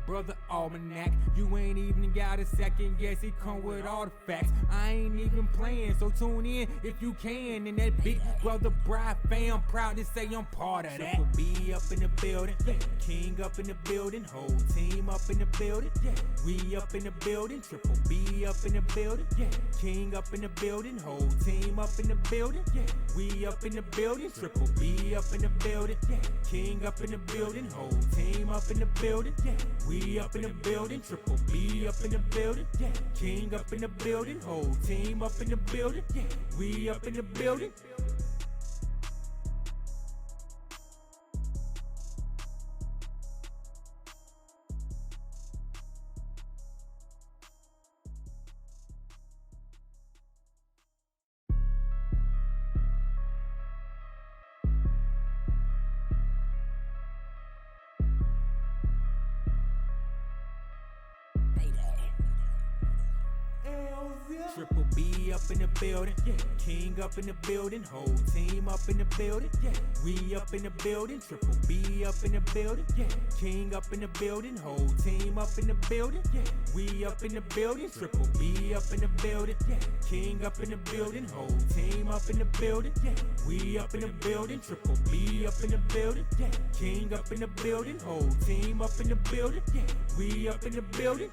brother almanac. You ain't even got a second guess, it come with all the facts. I ain't even playing, so tune in if you can. And that big brother bride fam, proud to say I'm part of that. Triple B up in the building, King up in the building, whole team up in the building. We up in the building, Triple B up in the building, King up in the building, whole team up in the building. We up in the building, Triple B up in the building, King up in the building, whole team up in the building. We up in the building, Triple B up in the building, King up in the building, whole team up in the building. We up in the building. Triple B up in the building, King up in the building, whole team up in the building. We up in the building, Triple B up in the building, King up in the building, whole team up in the building. We up in the building, Triple B up in the building, King up in the building, whole team up in the building. We up in the building, Triple B up in the building, King up in the building, whole team up in the building. We up in the building.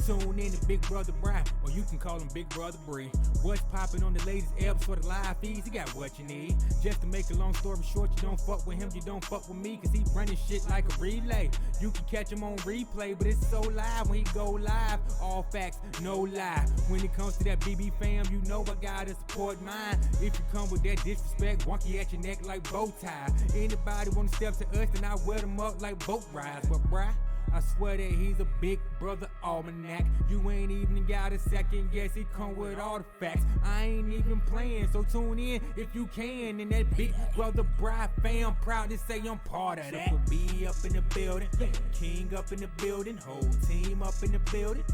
Tune in to Big Brother Brian, or you can call him Big Brother Bree. What's poppin' on the latest eps for the live feeds? He got what you need. Just to make a long story short, you don't fuck with him, you don't fuck with me, cause he running shit like a relay. You can catch him on replay, but it's so live when he go live. All facts, no lie. When it comes to that BB fam, you know I gotta support mine. If you come with that disrespect, wonky at your neck like bow tie. Anybody wanna step to us, then I wear them up like boat rides. But bruh, I swear that he's a big brother almanac. You ain't even got a second guess, it come with all the facts. I ain't even playing, so tune in if you can. And that big brother bride fam, proud to say I'm part of that. Triple B up in the building, King up in the building, whole team up in the building.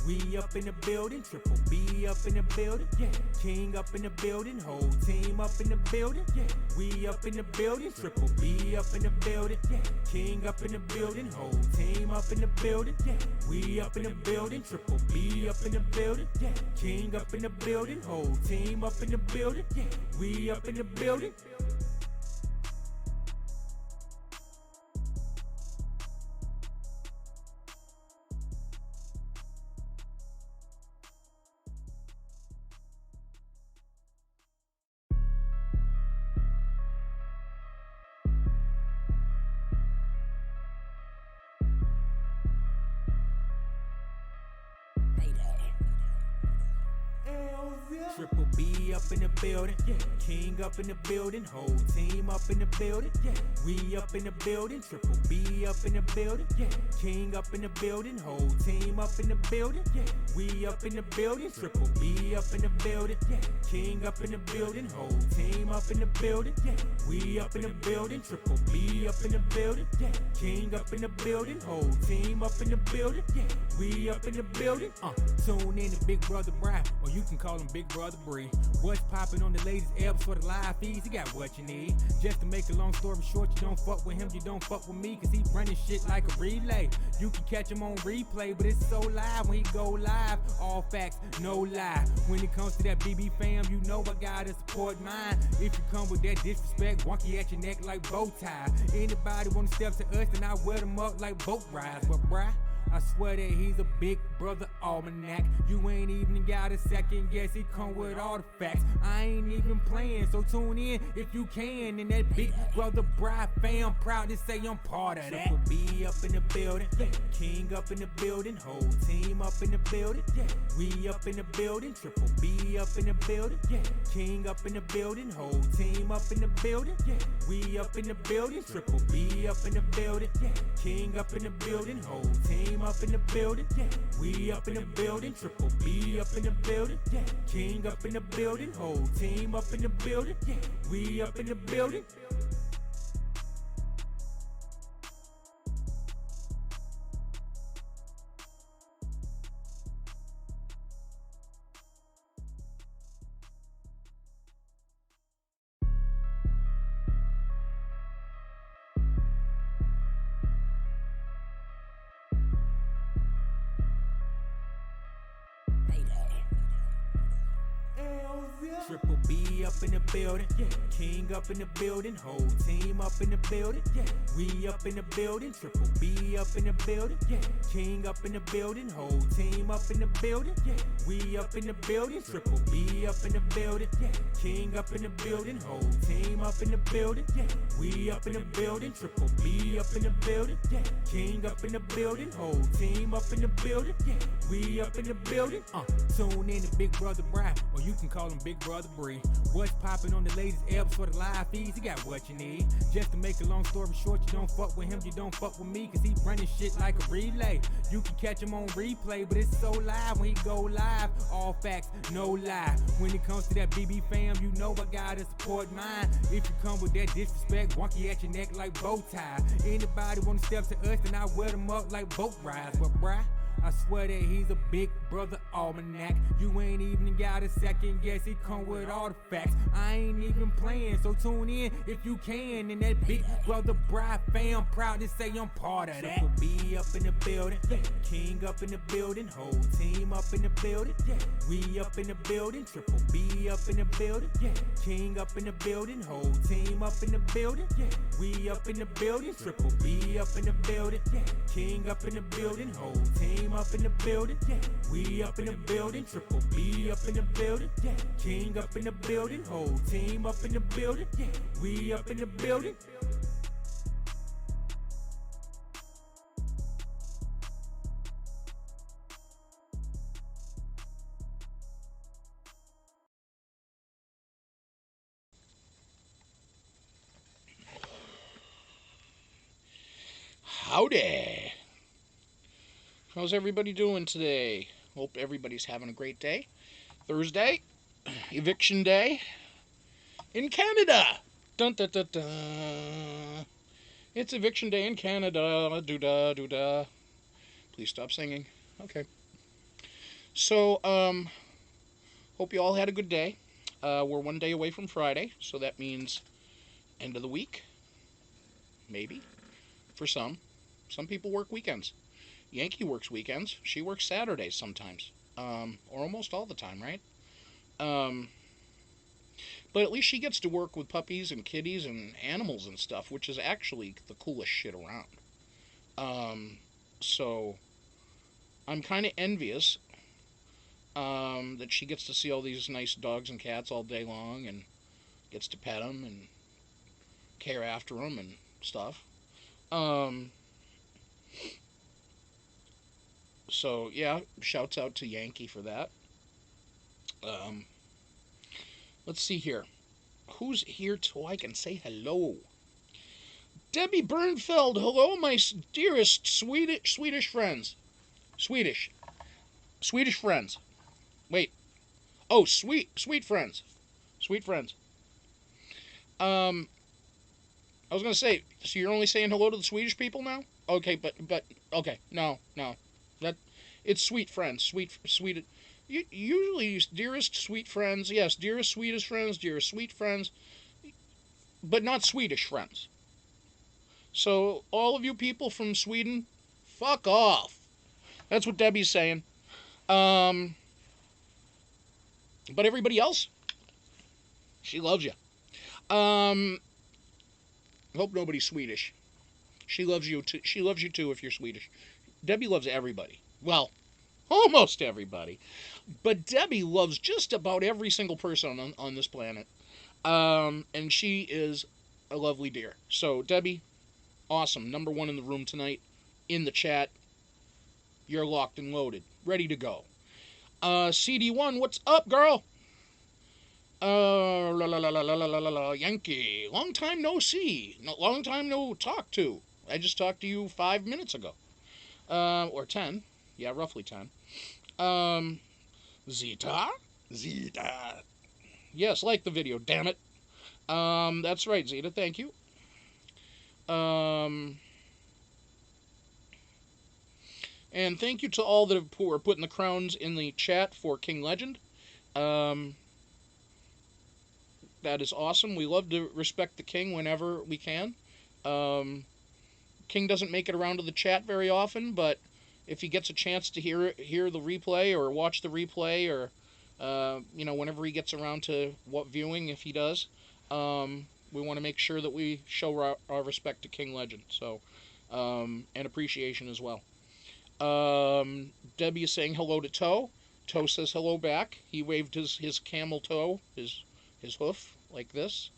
We up in the building, Triple B up in the building, King up in the building, whole team up in the building. We up in the building, Triple B up in the building, King up in the building, whole team up in the building. We up in the building, Triple B up in the building, King up in the building, whole team up in the building. We up in the building. Triple B up in the building, King up in the building, whole team up in the building. We up in the building, Triple B up in the building, King up in the building, whole team up in the building. We up in the building, Triple B up in the building, King up in the building, whole team up in the building. We up in the building, Triple B up in the building, King up in the building, whole team up in the building. We up in the building. Tune in to Big Brother Brian, or you can call him Big Brother Bree. What's poppin' on the latest eps for the live feeds? He got what you need. Just to make a long story short, you don't fuck with him, you don't fuck with me, cause he running shit like a relay. You can catch him on replay, but it's so live when he go live. All facts, no lie. When it comes to that BB fam, you know I gotta support mine. If you come with that disrespect, wonky at your neck like bow tie. Anybody wanna step to us, then I wear them up like boat rides. But bruh, I swear that he's a big brother almanac. You ain't even got a second guess, it come with all the facts. I ain't even playing, so tune in if you can. And that big brother bride fam, proud to say I'm part of that. Triple B up in the building, King up in the building, whole team up in the building. We up in the building, Triple B up in the building, King up in the building, whole team up in the building. We up in the building, Triple B up in the building, King up in the building, whole team up in the building. We up in the building, Triple B up in the building, King up in the building, whole team up in the building. We up in the building. Triple B up in the building, King up in the building, whole team up in the building, we up in the building. Triple B up in the building, King up in the building, whole team up in the building, we up in the building. Triple B up in the building, King up in the building, whole team up in the building, we up in the building. Triple B up in the building, King up in the building, whole team up in the building, we up in the building. Tune in to Big Brother Brian, or you can call him Big Brother Bree. What's poppin' on the latest eps for the live feeds? He got what you need. Just to make a long story short, you don't fuck with him, you don't fuck with me, cause he running shit like a relay. You can catch him on replay, but it's so live when he go live. All facts, no lie. When it comes to that BB fam, you know I gotta support mine. If you come with that disrespect, wonky at your neck like bow tie. Anybody wanna step to us, then I wear them up like boat rides. But bruh, I swear that he's a big brother almanac. You ain't even got a second guess, he come with all the facts. I ain't even playing, so tune in if you can. And that Big Brother Bride fam, proud to say I'm part of that. Triple B up in the building, King up in the building, whole team up in the building, we up in the building. Triple B up in the building, King up in the building, whole team up in the building, we up in the building. Triple B up in the building, King up in the building, whole team up in the building, we up in the building. Triple B up in the building, King up in the building, whole team up in the building, we up in the building. Howdy! How's everybody doing today? Hope everybody's having a great day. Thursday, eviction day in Canada. Dun dun dun dun. It's eviction day in Canada. Doo da doo da. Please stop singing. Okay. So, hope you all had a good day. We're one day away from Friday, so that means end of the week. Maybe. For some. Some people work weekends. Yankee works weekends. She works Saturdays sometimes. Or almost all the time, right? But at least she gets to work with puppies and kitties and animals and stuff, which is actually the coolest shit around. So I'm kind of envious that she gets to see all these nice dogs and cats all day long and gets to pet them and care after them and stuff. So, yeah, shouts out to Yankee for that. Let's see here. Who's here so I can say hello? Debbie Bernfeld, hello, my dearest Swedish friends. Swedish friends. Wait. Oh, sweet friends. Sweet friends. I was going to say, so you're only saying hello to the Swedish people now? Okay, but okay, no. It's sweet friends, sweet. Usually, dearest sweet friends, yes, dearest Swedish friends, dearest sweet friends, but not Swedish friends. So, all of you people from Sweden, fuck off. That's what Debbie's saying. But everybody else, she loves you. Hope nobody's Swedish. She loves you too. She loves you too if you're Swedish. Debbie loves everybody. Well, almost everybody. But Debbie loves just about every single person on this planet. And she is a lovely dear. So, Debbie, awesome. Number one in the room tonight. In the chat. You're locked and loaded. Ready to go. CD1, what's up, girl? Yankee. Long time no see. Long time no talk to. I just talked to you 5 minutes ago. Or 10. Yeah, roughly 10. Zeta? Yes, like the video, damn it. That's right, Zeta, thank you. And thank you to all who are putting the crowns in the chat for King Legend. That is awesome. We love to respect the king whenever we can. King doesn't make it around to the chat very often, but if he gets a chance to hear the replay or watch the replay or Whenever he gets around to what viewing, if he does, we want to make sure that we show our respect to King Legend. So, and appreciation as well. Debbie is saying hello to Toe. Toe says hello back. He waved his camel toe, his hoof, like this.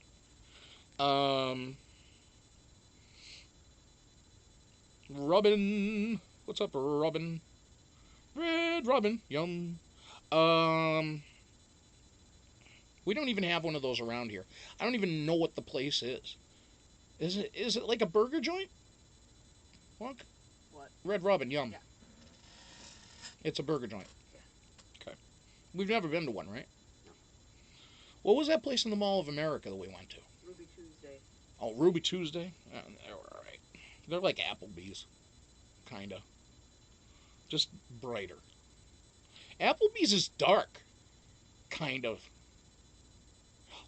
Robin. What's up, Robin? Red Robin. Yum. We don't even have one of those around here. I don't even know what the place is. Is it like a burger joint? What? Red Robin, yum. Yeah. It's a burger joint. Yeah. Okay. We've never been to one, right? No. What was that place in the Mall of America that we went to? Ruby Tuesday. Oh, Ruby Tuesday? They were alright. They're like Applebee's. Kinda. Just brighter. Applebee's is dark. Kind of.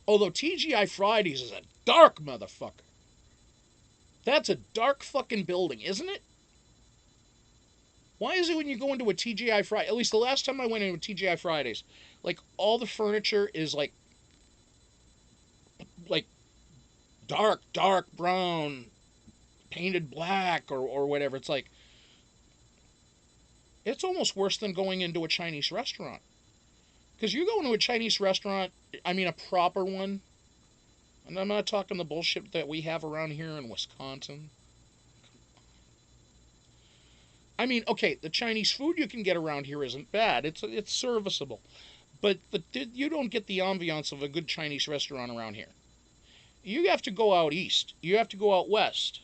Although TGI Fridays is a dark motherfucker. That's a dark fucking building, isn't it? Why is it when you go into a TGI Friday, at least the last time I went into a TGI Fridays, like all the furniture is like dark brown, painted black or whatever. It's like, it's almost worse than going into a Chinese restaurant. Because you go into a Chinese restaurant, I mean a proper one, and I'm not talking the bullshit that we have around here in Wisconsin. I mean, okay, the Chinese food you can get around here isn't bad. It's serviceable. But you don't get the ambiance of a good Chinese restaurant around here. You have to go out east. You have to go out west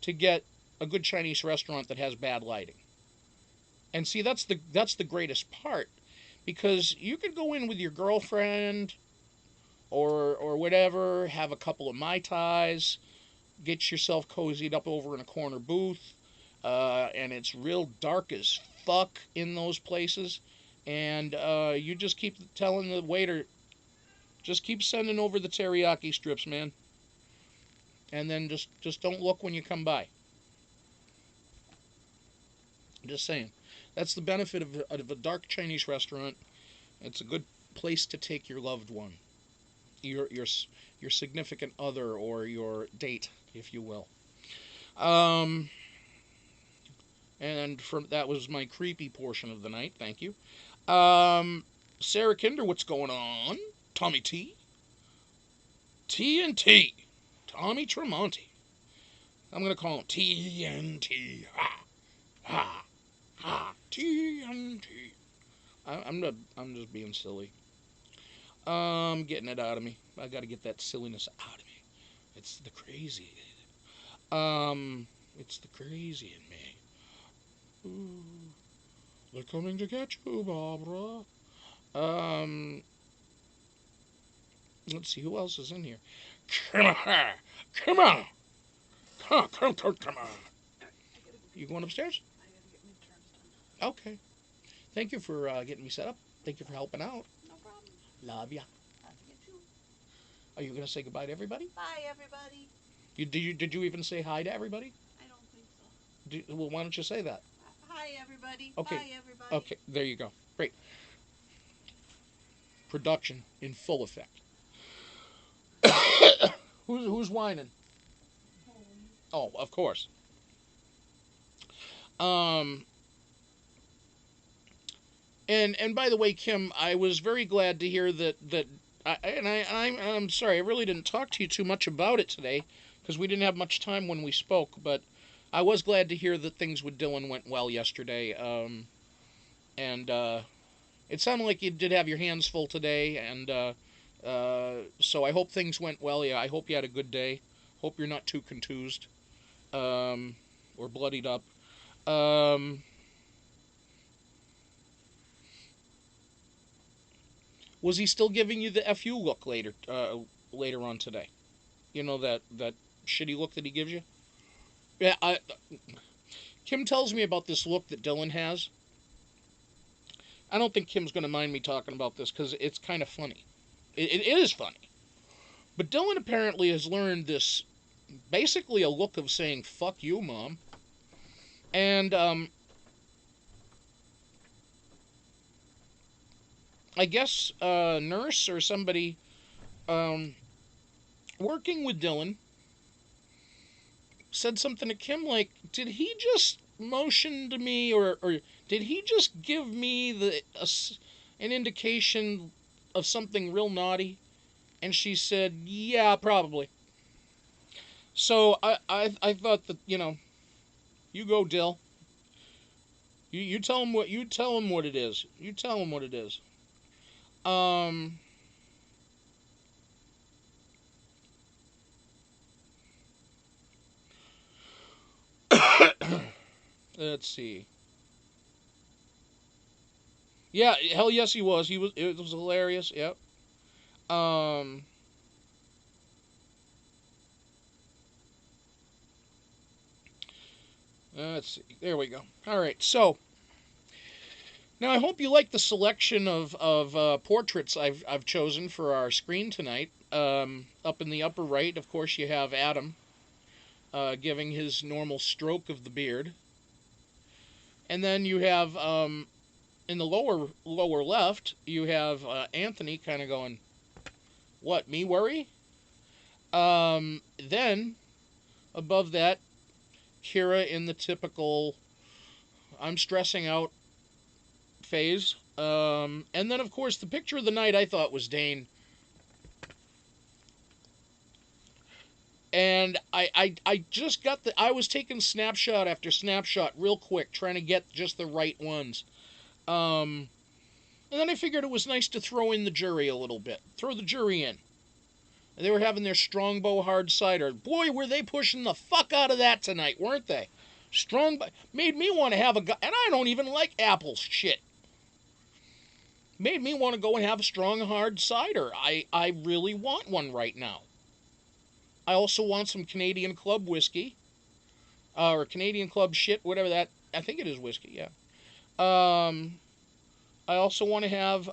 to get a good Chinese restaurant that has bad lighting. And see, that's the greatest part. Because you could go in with your girlfriend or whatever, have a couple of Mai Tais, get yourself cozied up over in a corner booth, and it's real dark as fuck in those places. And you just keep telling the waiter, just keep sending over the teriyaki strips, man. And then just don't look when you come by. I'm just saying. That's the benefit of a dark Chinese restaurant. It's a good place to take your loved one, your significant other or your date, if you will. And that was my creepy portion of the night. Thank you. Sarah Kinder, what's going on? Tommy T. TNT. Tommy Tremonti. I'm gonna call him TNT. Ha ha ha. TNT. I'm just being silly. Getting it out of me. I got to get that silliness out of me. It's the crazy. It's the crazy in me. Ooh, they're coming to get you, Barbara. Let's see who else is in here. Come on, come on, come on. You going upstairs? I gotta get midterms done. Okay. Thank you for getting me set up. Thank you for helping out. No problem. Love ya. Love you too. Are you gonna say goodbye to everybody? Bye, everybody. Did you even say hi to everybody? I don't think so. Well, why don't you say that? Hi, everybody. Okay. Bye, everybody. Okay, there you go. Great. Production in full effect. Who's whining? Oh, of course. And by the way, Kim, I was very glad to hear that I'm sorry, I really didn't talk to you too much about it today because we didn't have much time when we spoke, but I was glad to hear that things with Dylan went well yesterday. And it sounded like you did have your hands full today, and so I hope things went well. Yeah, I hope you had a good day. Hope you're not too contused or bloodied up. Was he still giving you the FU look later on today? You know, that shitty look that he gives you? Yeah, Kim tells me about this look that Dylan has. I don't think Kim's going to mind me talking about this because it's kind of funny. It is funny. But Dylan apparently has learned this, basically a look of saying, fuck you, Mom. And I guess a nurse or somebody um, working with Dylan said something to Kim like, did he just motion to me, or did he just give me an indication of something real naughty? And she said, yeah, probably. So I thought that, you go, Dill. You tell him what it is. You tell him what it is. Um, let's see. Yeah, hell yes he was. He was. It was hilarious. Yep. Um, let's see. There we go. All right. So now I hope you like the selection of portraits I've chosen for our screen tonight. Up in the upper right, of course, you have Adam giving his normal stroke of the beard, and then you have in the lower left, you have Anthony kind of going, "What, me worry?" Then above that, Kiera in the typical "I'm stressing out" phase. And then of course the picture of the night I thought was Dane. And I just got I was taking snapshot after snapshot real quick, trying to get just the right ones. And then I figured it was nice to throw in the jury a little bit. Throw the jury in. They were having their Strongbow hard cider. Boy, were they pushing the fuck out of that tonight, weren't they? Made me want to have and I don't even like apple shit. Made me want to go and have a strong hard cider. I really want one right now. I also want some Canadian Club whiskey. Or Canadian Club shit, whatever that. I think it is whiskey, yeah. I also want to have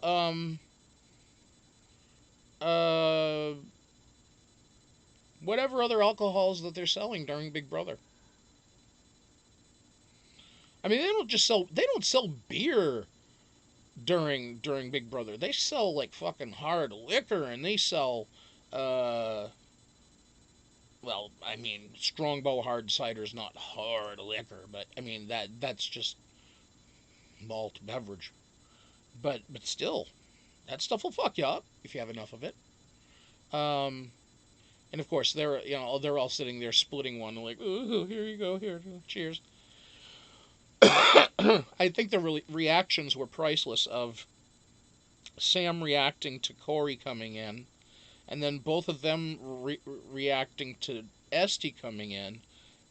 uh, whatever other alcohols that they're selling during Big Brother. I mean, they don't sell beer during Big Brother. They sell like fucking hard liquor, and they sell well, I mean, Strongbow hard cider is not hard liquor, but I mean that's just malt beverage. But still, that stuff will fuck you up if you have enough of it. Um, and of course they're all sitting there splitting one like, ooh, here you go, here, cheers. I think the reactions were priceless of Sam reacting to Cory coming in, and then both of them reacting to Esty coming in,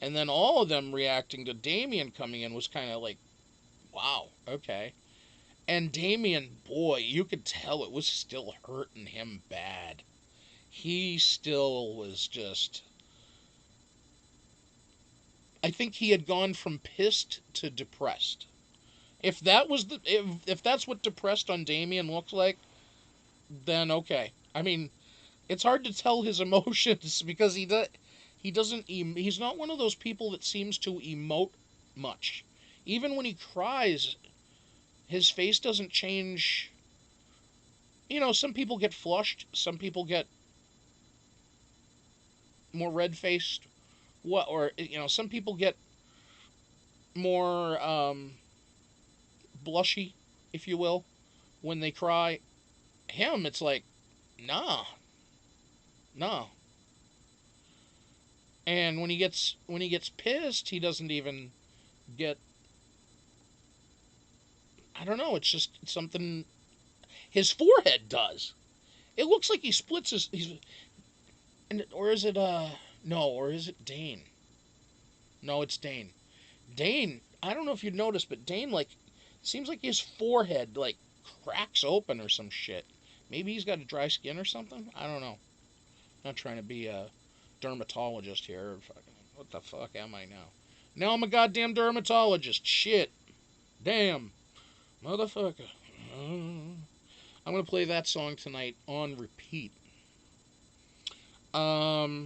and then all of them reacting to Damien coming in was kind of like, wow, okay. And Damien, boy, you could tell it was still hurting him bad. He still was just. I think he had gone from pissed to depressed. If that was if that's what depressed on Damien looks like, then okay. I mean, it's hard to tell his emotions because he doesn't he's not one of those people that seems to emote much. Even when he cries, his face doesn't change. Some people get flushed, some people get more red-faced, some people get more blushy, if you will, when they cry. Him, it's like, nah, nah. And when he gets pissed, he doesn't even get. I don't know. It's just something. His forehead does. It looks like he splits his. Or is it no? Or is it Dane? No, it's Dane. Dane. I don't know if you noticed, but Dane seems like his forehead cracks open or some shit. Maybe he's got a dry skin or something. I don't know. Not trying to be a dermatologist here. What the fuck am I now? Now I'm a goddamn dermatologist. Shit. Damn. Motherfucker. I'm going to play that song tonight on repeat. Oh,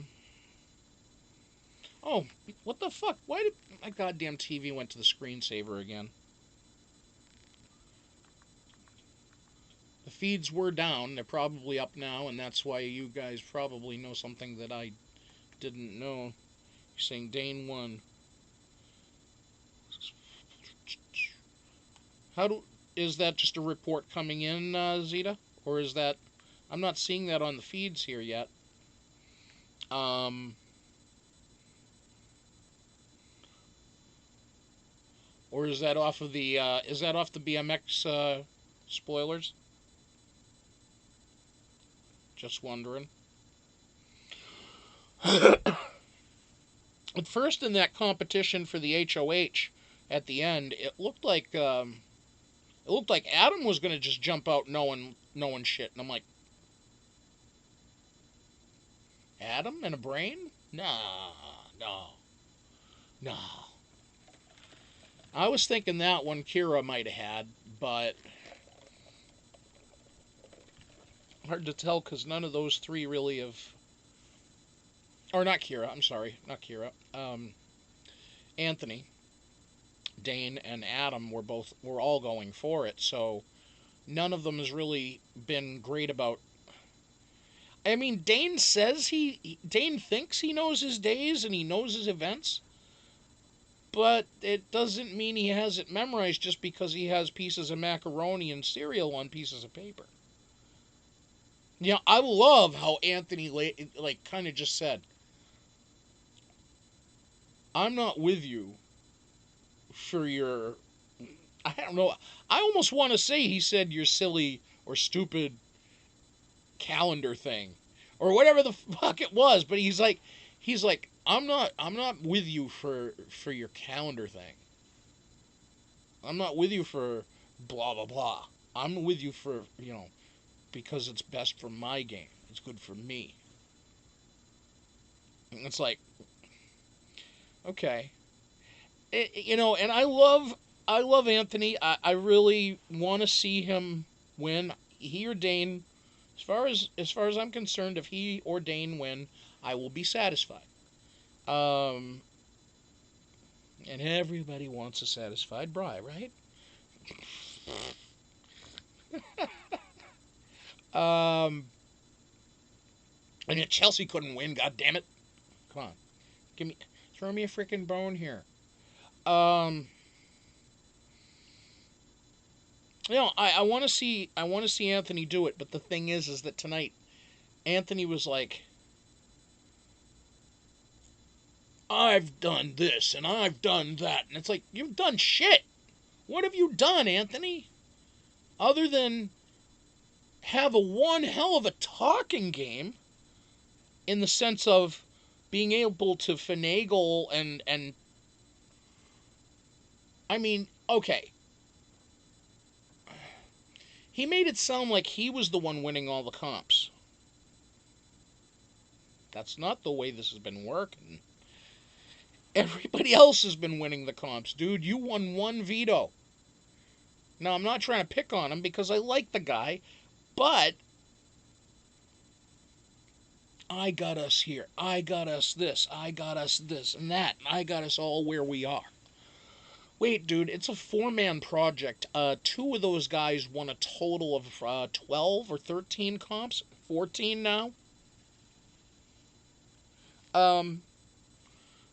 what the fuck? Why did my goddamn TV went to the screensaver again? The feeds were down. They're probably up now, and that's why you guys probably know something that I didn't know. You're saying Dane won. Is that just a report coming in, Zeta? Or is that... I'm not seeing that on the feeds here yet. Or is that off of the BMX spoilers? Just wondering. At first, in that competition for the HOH, at the end, it looked like Adam was gonna just jump out knowing shit, and I'm like, Adam and a brain? Nah, no. I was thinking that one Kiera might have had, but hard to tell because none of those three really have. Or not Kiera. I'm sorry, not Kiera. Anthony, Dane, and Adam were all going for it. So none of them has really been great about. I mean, Dane thinks he knows his days and he knows his events, but it doesn't mean he has it memorized just because he has pieces of macaroni and cereal on pieces of paper. You know, I love how Anthony kind of just said, I'm not with you for your, I don't know, I almost want to say he said your silly or stupid calendar thing or whatever the fuck it was, but he's like I'm not with you for your calendar thing. I'm not with you for blah blah blah. I'm with you for, because it's best for my game. It's good for me. And it's like, okay. And I love Anthony. I really want to see him win. He or Dane, as far as I'm concerned, if he or Dane win, I will be satisfied. And everybody wants a satisfied bride, right? And yet Chelsea couldn't win. God damn it! Come on, throw me a freaking bone here. I want to see Anthony do it, but the thing is that tonight Anthony was like, I've done this and I've done that, and it's like, you've done shit. What have you done, Anthony? Other than have a one hell of a talking game, in the sense of being able to finagle and I mean, okay. He made it sound like he was the one winning all the comps. That's not the way this has been working. Everybody else has been winning the comps. Dude, you won one veto. Now, I'm not trying to pick on him because I like the guy, but I got us here. I got us this. I got us this and that. And I got us all where we are. Wait, dude, it's a 4-man project. 2 of those guys won a total of 12 or 13 comps. 14 now.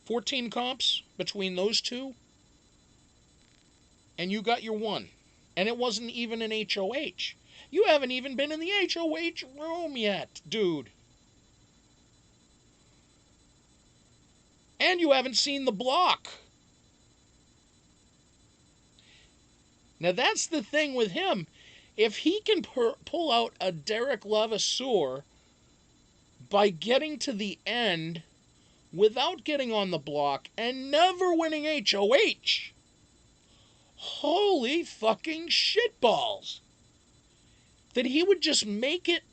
14 comps between those 2. And you got your 1. And it wasn't even an HOH. You haven't even been in the HOH room yet, dude. And you haven't seen the block. Now that's the thing with him. If he can pull out a Derek Levasseur by getting to the end without getting on the block and never winning HOH, holy fucking shitballs. That he would just make it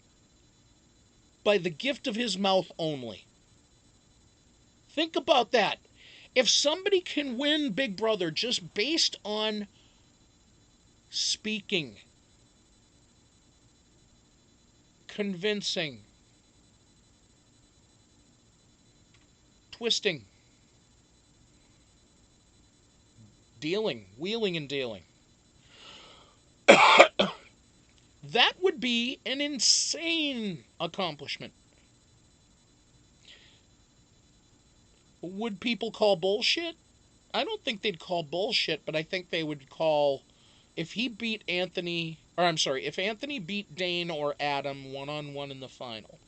by the gift of his mouth only. Think about that. If somebody can win Big Brother just based on speaking, convincing, twisting, dealing, wheeling and dealing, That would be an insane accomplishment. Would people call bullshit? I don't think they'd call bullshit, but I think they would call, if he beat Anthony, or I'm sorry, if Anthony beat Dane or Adam one-on-one in the final,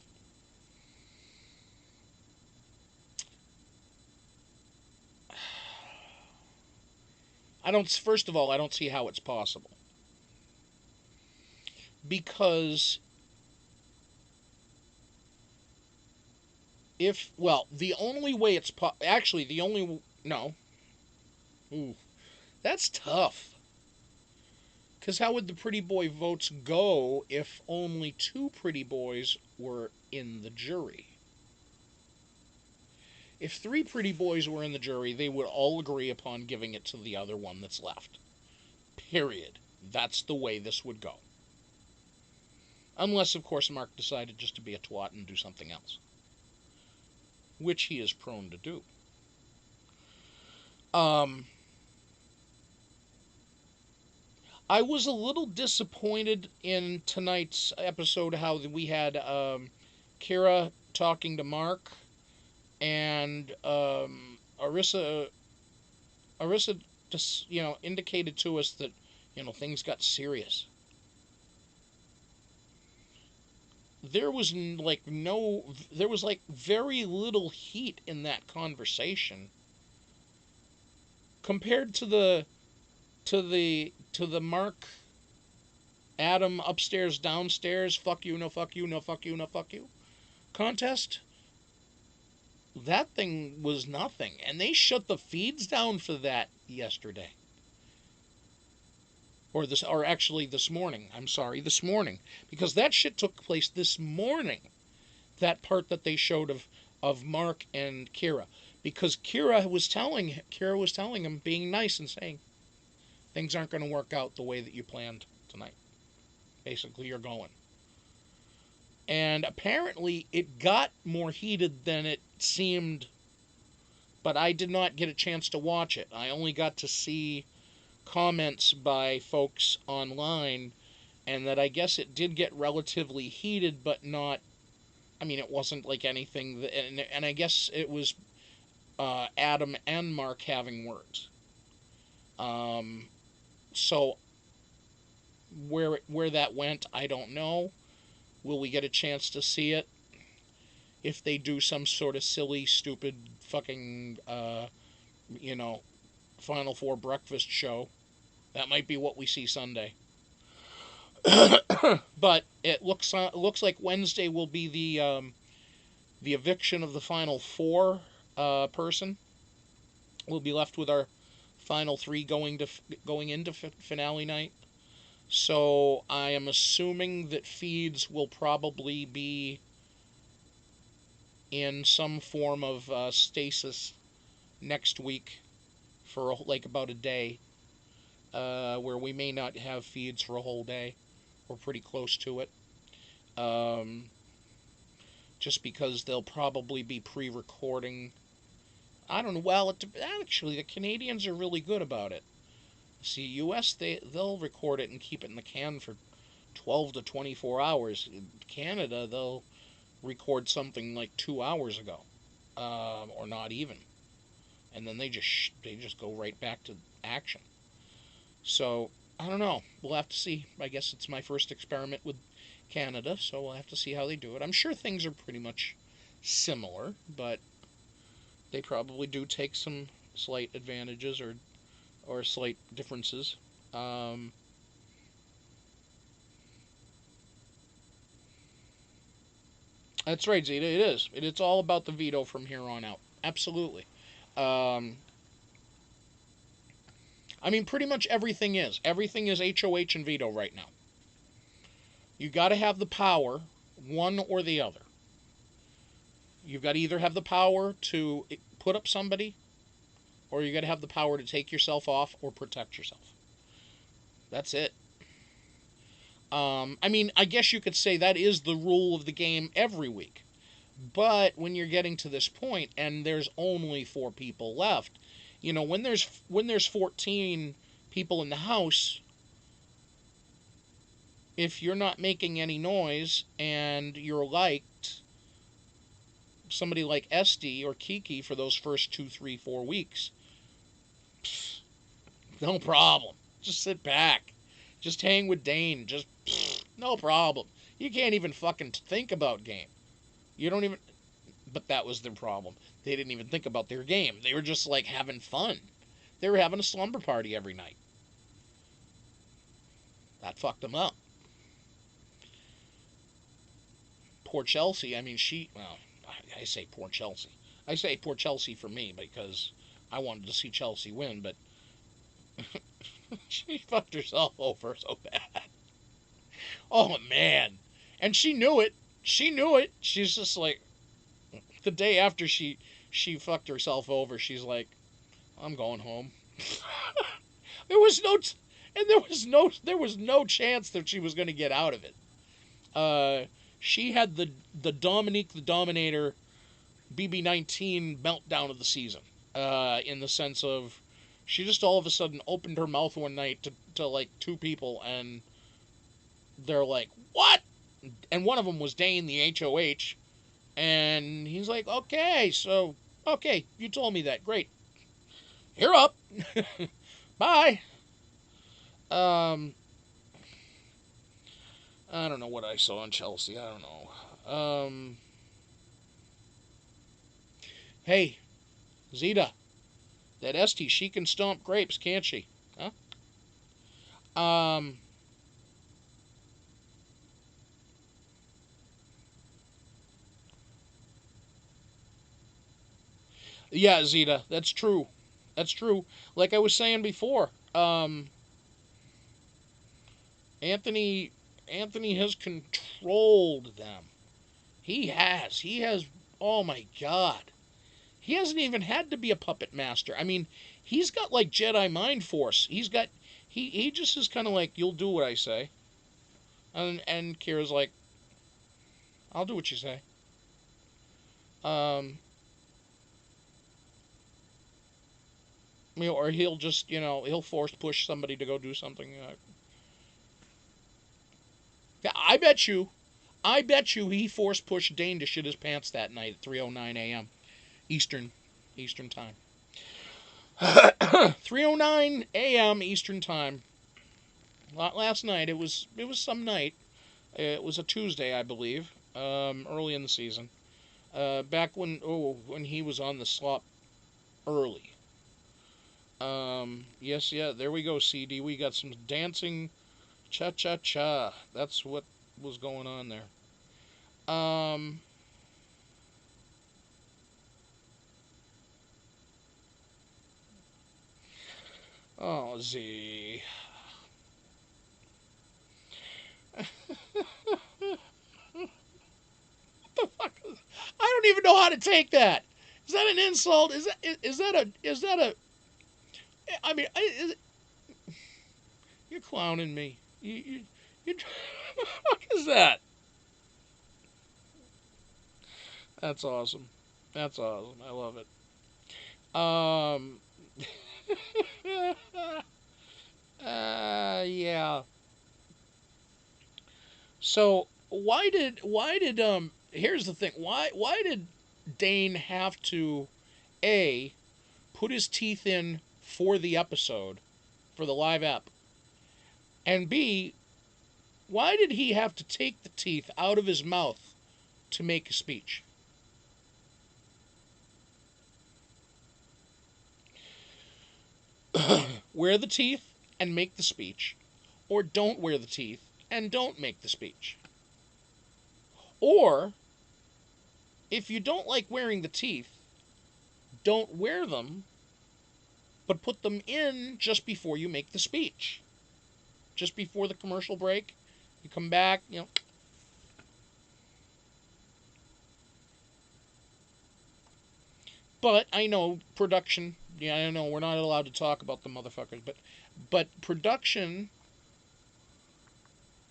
first of all, I don't see how it's possible. Because the only way it's actually the only no. Ooh, that's tough. Because how would the pretty boy votes go if only 2 pretty boys were in the jury? If 3 pretty boys were in the jury, they would all agree upon giving it to the other one that's left. Period. That's the way this would go. Unless, of course, Mark decided just to be a twat and do something else. Which he is prone to do. I was a little disappointed in tonight's episode how we had Kiera talking to Mark, and Arisa just, indicated to us that, things got serious. There was very little heat in that conversation compared to the Mark Adam upstairs downstairs fuck you, no fuck you, no fuck you, no fuck you contest. That thing was nothing, and they shut the feeds down for that yesterday. Or actually this morning. I'm sorry, this morning. Because that shit took place this morning. That part that they showed of Mark and Kiera. Because Kiera was telling him, being nice and saying, things aren't going to work out the way that you planned tonight. Basically, you're going. And apparently, it got more heated than it seemed. But I did not get a chance to watch it. I only got to see comments by folks online, and that I guess it did get relatively heated, but not, it wasn't like anything, and I guess it was Adam and Mark having words. So where that went, I don't know. Will we get a chance to see it? If they do some sort of silly, stupid, fucking, Final Four breakfast show, that might be what we see Sunday. But it looks like Wednesday will be the eviction of the Final Four person. We'll be left with our final 3 going into finale night. So I am assuming that feeds will probably be in some form of stasis next week for about a day. Where we may not have feeds for a whole day. We're pretty close to it. Just because they'll probably be pre-recording. I don't know. Well, actually, the Canadians are really good about it. See, U.S., they'll record it and keep it in the can for 12 to 24 hours. In Canada, they'll record something like 2 hours ago. Or not even. And then they just go right back to action. So, I don't know. We'll have to see. I guess it's my first experiment with Canada, so we'll have to see how they do it. I'm sure things are pretty much similar, but they probably do take some slight advantages or slight differences. That's right, Zeta. It is. It's all about the veto from here on out. Absolutely. Pretty much everything is. Everything is HOH and veto right now. You got to have the power, one or the other. You've got to either have the power to put up somebody, or you got to have the power to take yourself off or protect yourself. That's it. I guess you could say that is the rule of the game every week. But when you're getting to this point and there's only 4 people left, when there's 14 people in the house, if you're not making any noise and you're liked, somebody like Esty or Kiki for those first 2, 3, 4 weeks, no problem. Just sit back. Just hang with Dane. Just no problem. You can't even fucking think about game. You don't even. But that was their problem. They didn't even think about their game. They were just like having fun. They were having a slumber party every night. That fucked them up. Poor Chelsea. I mean, I say poor Chelsea. I say poor Chelsea for me because I wanted to see Chelsea win, but she fucked herself over so bad. Oh, man. And she knew it. She knew it. She's just like, the day after she fucked herself over, she's like, I'm going home. There was no chance that she was going to get out of it. She had the Dominique the Dominator BB19 meltdown of the season, in the sense of she just all of a sudden opened her mouth one night to like 2 people, and they're like, what? And one of them was Dane, the HOH, and he's like, okay, you told me that, great. You're up. Bye. I don't know what I saw in Chelsea. I don't know. Hey, Zeta, that Esty, she can stomp grapes, can't she? Huh? Yeah, Zeta, that's true. That's true. Like I was saying before, Anthony has controlled them. He has. Oh my God. He hasn't even had to be a puppet master. I mean, he's got like Jedi mind force. He just is kind of like, you'll do what I say. And Kiera's like, I'll do what you say. Or he'll just, he'll force push somebody to go do something. I bet you he force pushed Dane to shit his pants that night at 3:09 a.m. Eastern time. 3:09 a.m. Eastern time. Last night, it was some night. It was a Tuesday, I believe, early in the season. Back when he was on the slop early. Yes, yeah, there we go, CD. We got some dancing cha-cha-cha. That's what was going on there. Oh, Z. What the fuck? I don't even know how to take that. Is that an insult? Is that a? I mean, you're clowning me. You what is that? That's awesome. That's awesome. I love it. Yeah. So here's the thing. Why did Dane have to A, put his teeth in for the episode, for the live app, and B, why did he have to take the teeth out of his mouth to make a speech? Wear the teeth and make the speech, or don't wear the teeth and don't make the speech. Or, if you don't like wearing the teeth, don't wear them, but put them in just before you make the speech. Just before the commercial break, you come back, But I know production, yeah, I know we're not allowed to talk about the motherfuckers, but production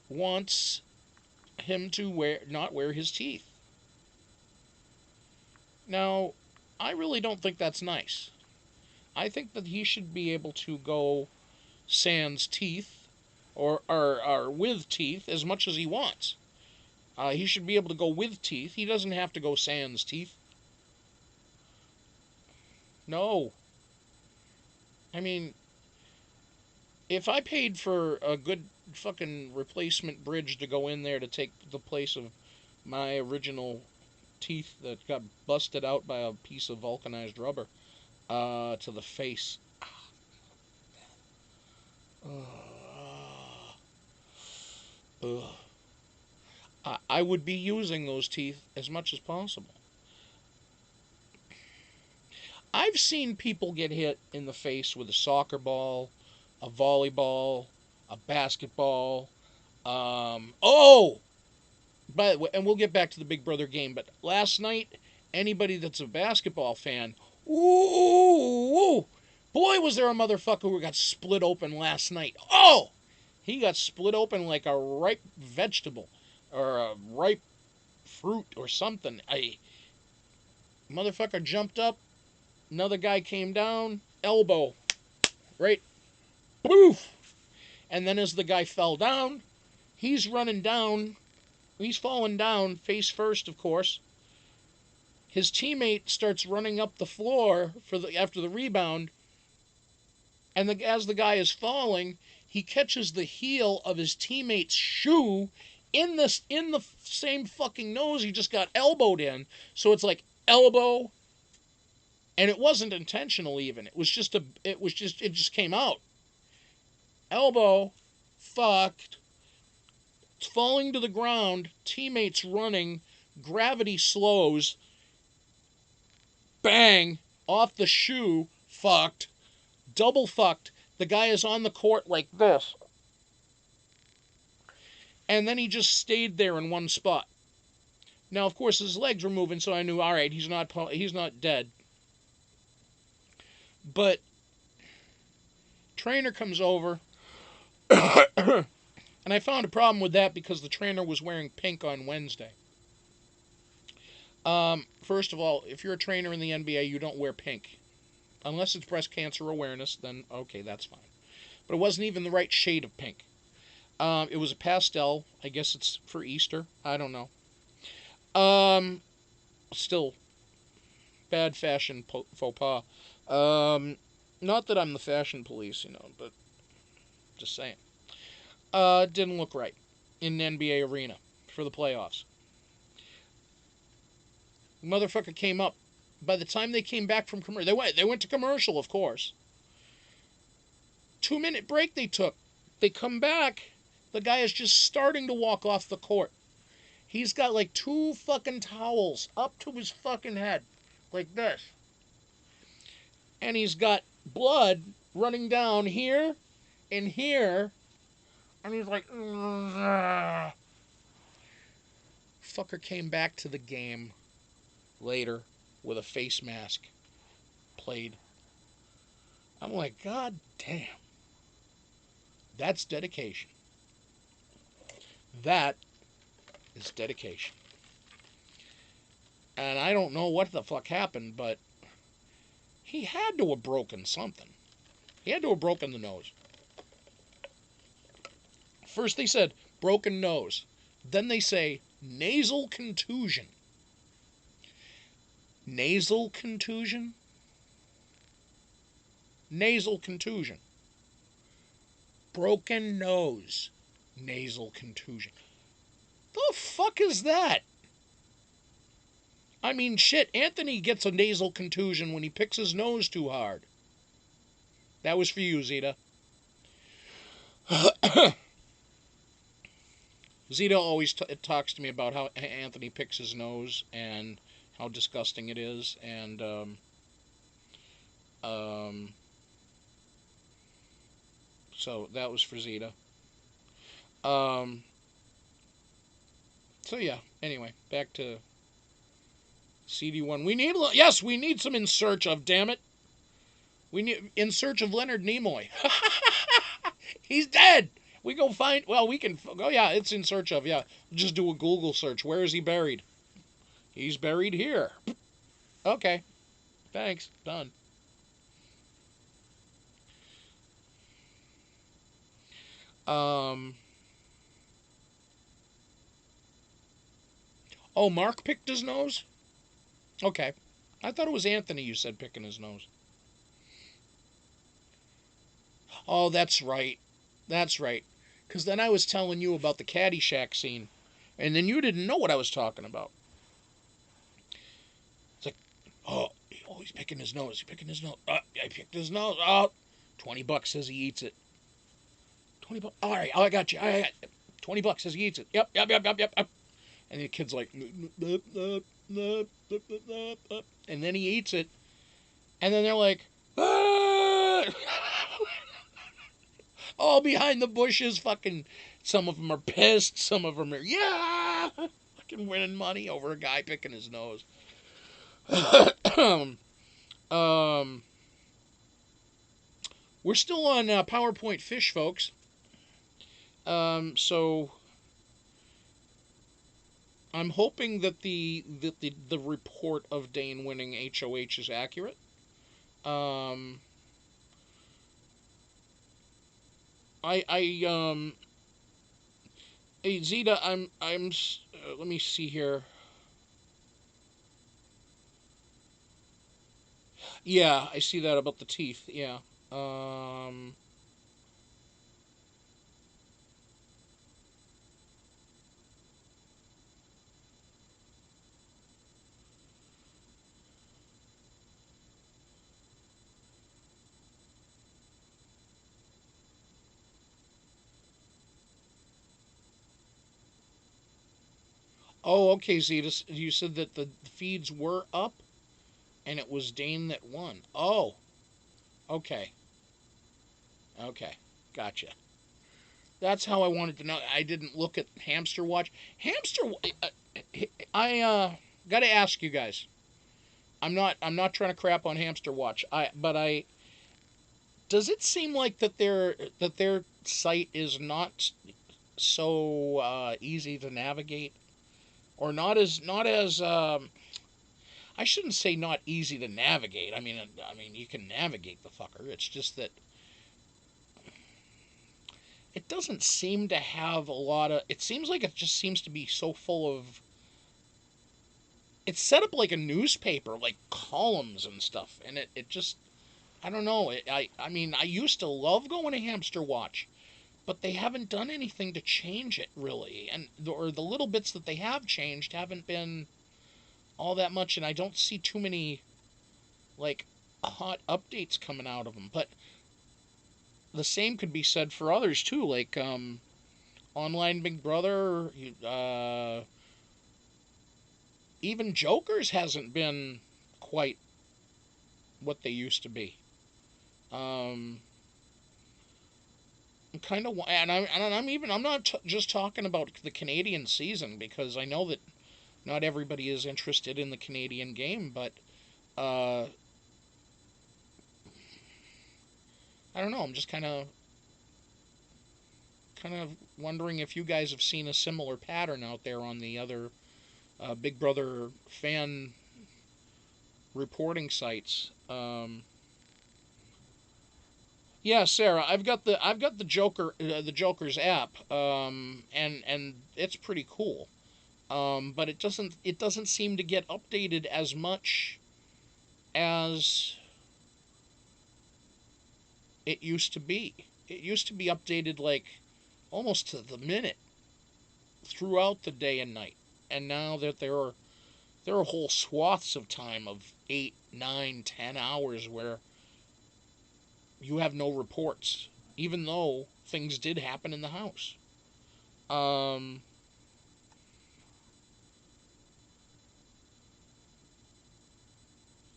wants him to not wear his teeth. Now, I really don't think that's nice. I think that he should be able to go sans teeth or with teeth as much as he wants. He should be able to go with teeth. He doesn't have to go sans teeth. No. I mean, if I paid for a good fucking replacement bridge to go in there to take the place of my original teeth that got busted out by a piece of vulcanized rubber to the face. I would be using those teeth as much as possible. I've seen people get hit in the face with a soccer ball, a volleyball, a basketball. By the way, and we'll get back to the Big Brother game, but last night, anybody that's a basketball fan, ooh, boy, was there a motherfucker who got split open last night. Oh, he got split open like a ripe vegetable or a ripe fruit or something. Motherfucker jumped up, another guy came down, elbow, right, poof. And then as the guy fell down, he's running down. He's falling down, face first, of course. His teammate starts running up the floor after the rebound, and as the guy is falling, he catches the heel of his teammate's shoe in the same fucking nose he just got elbowed in. So it's like elbow, and it wasn't intentional even. It just came out. Elbow, fucked. Falling to the ground, teammates running, gravity slows, bang, off the shoe, fucked, double fucked. The guy is on the court like this. And then he just stayed there in one spot. Now, of course, his legs were moving, so I knew, all right, he's not dead. But trainer comes over. And I found a problem with that because the trainer was wearing pink on Wednesday. First of all, if you're a trainer in the NBA, you don't wear pink. Unless it's breast cancer awareness, then okay, that's fine. But it wasn't even the right shade of pink. It was a pastel. I guess it's for Easter. I don't know. Still, bad fashion faux pas. Not that I'm the fashion police, but just saying. Didn't look right in the NBA arena for the playoffs. Motherfucker came up. By the time they came back from commercial, they went to commercial, of course. 2-minute break they took. They come back. The guy is just starting to walk off the court. He's got like 2 fucking towels up to his fucking head, like this. And he's got blood running down here and here. And he's like, ugh. Fucker came back to the game later with a face mask. Played. I'm like, God damn. That's dedication. That is dedication. And I don't know what the fuck happened, but he had to have broken something. He had to have broken the nose. First they said broken nose. Then they say nasal contusion. Nasal contusion? Nasal contusion. Broken nose. Nasal contusion. The fuck is that? I mean, shit, Anthony gets a nasal contusion when he picks his nose too hard. That was for you, Zeta. Zeta always talks to me about how Anthony picks his nose and how disgusting it is, and so that was for Zeta. So yeah. Anyway, back to CD1. We need some In Search of. Damn it, we need In Search of Leonard Nimoy. He's dead. We go find. Well, we can. Oh yeah, it's In Search of. Yeah, just do a Google search. Where is he buried? He's buried here. Okay. Thanks. Done. Um. Oh, Mark picked his nose? Okay. I thought it was Anthony you said picking his nose. Oh, that's right. That's right. Because then I was telling you about the Caddyshack scene. And then you didn't know what I was talking about. It's like, oh, he's picking his nose. He's picking his nose. I picked his nose. Oh, $20 says he eats it. $20. All right, I got you. I got $20 says he eats it. Yep. And the kid's like, and then he eats it. And then they're like, ah! All behind the bushes, fucking. Some of them are pissed. Some of them are, yeah, fucking winning money over a guy picking his nose. We're still on PowerPoint Fish, folks. So I'm hoping that the report of Dane winning HOH is accurate. Hey Zeta, let me see here. Yeah, I see that about the teeth. Yeah. Oh, okay, Zeta. You said that the feeds were up, and it was Dane that won. Oh, okay. Okay, gotcha. That's how I wanted to know. I didn't look at Hamster Watch. Got to ask you guys. I'm not trying to crap on Hamster Watch. But does it seem like that their site is not so easy to navigate, or not as I shouldn't say not easy to navigate. I mean you can navigate the fucker. It's just that it doesn't seem to have a lot of. It seems like it just seems to be so full of. It's set up like a newspaper, like columns and stuff, and it just. I don't know. I mean, I used to love going to Hamster Watch, but they haven't done anything to change it really, or the little bits that they have changed haven't been all that much, and I don't see too many like hot updates coming out of them. But the same could be said for others too, like Online Big Brother. Even Joker's hasn't been quite what they used to be. Um, kind of, I'm not just talking about the Canadian season, because I know that not everybody is interested in the Canadian game, but uh, I don't know. I'm just kind of wondering if you guys have seen a similar pattern out there on the other Big Brother fan reporting sites. Yeah, Sarah, I've got the Joker's app, and it's pretty cool. But it doesn't seem to get updated as much as it used to be. It used to be updated like almost to the minute throughout the day and night, and now that there are whole swaths of time of 8, 9, 10 hours where you have no reports, even though things did happen in the house. Um,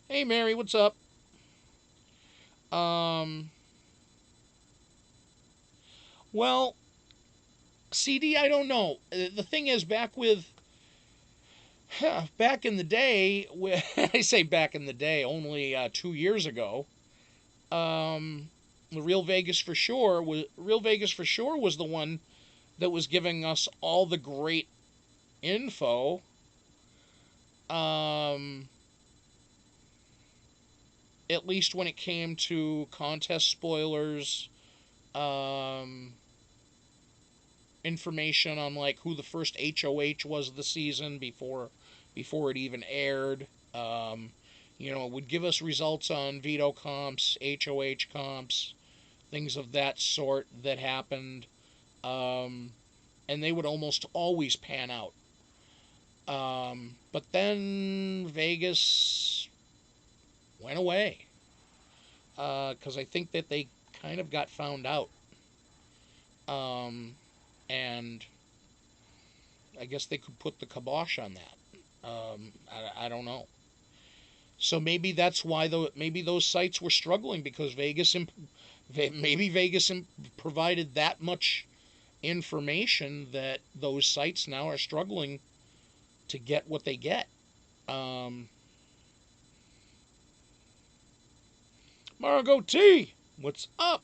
hey Mary, what's up? Um, well, CD, I don't know. The thing is, back in the day, I say back in the day, only 2 years ago. The Real Vegas for sure was the one that was giving us all the great info. Um, at least when it came to contest spoilers, um, information on like who the first HOH was of the season before it even aired. It would give us results on veto comps, HOH comps, things of that sort that happened, and they would almost always pan out. But then Vegas went away because I think that they kind of got found out. And I guess they could put the kibosh on that. I don't know. So maybe that's why maybe those sites were struggling because Vegas provided that much information that those sites now are struggling to get what they get. Margot T, what's up?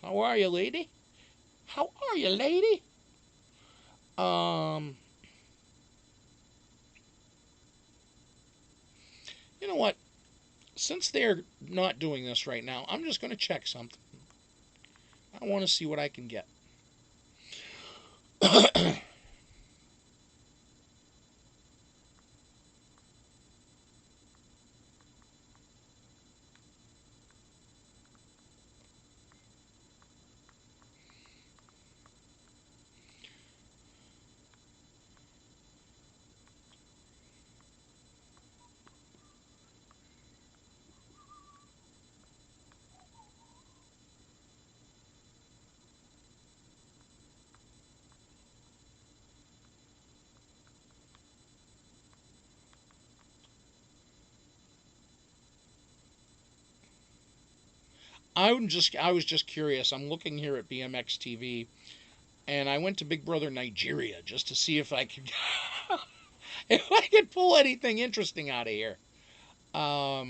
How are you, lady? How are you, lady? You know what? Since they're not doing this right now, I'm just going to check something. I want to see what I can get. I was just curious. I'm looking here at BMX TV, and I went to Big Brother Nigeria just to see if I could pull anything interesting out of here. All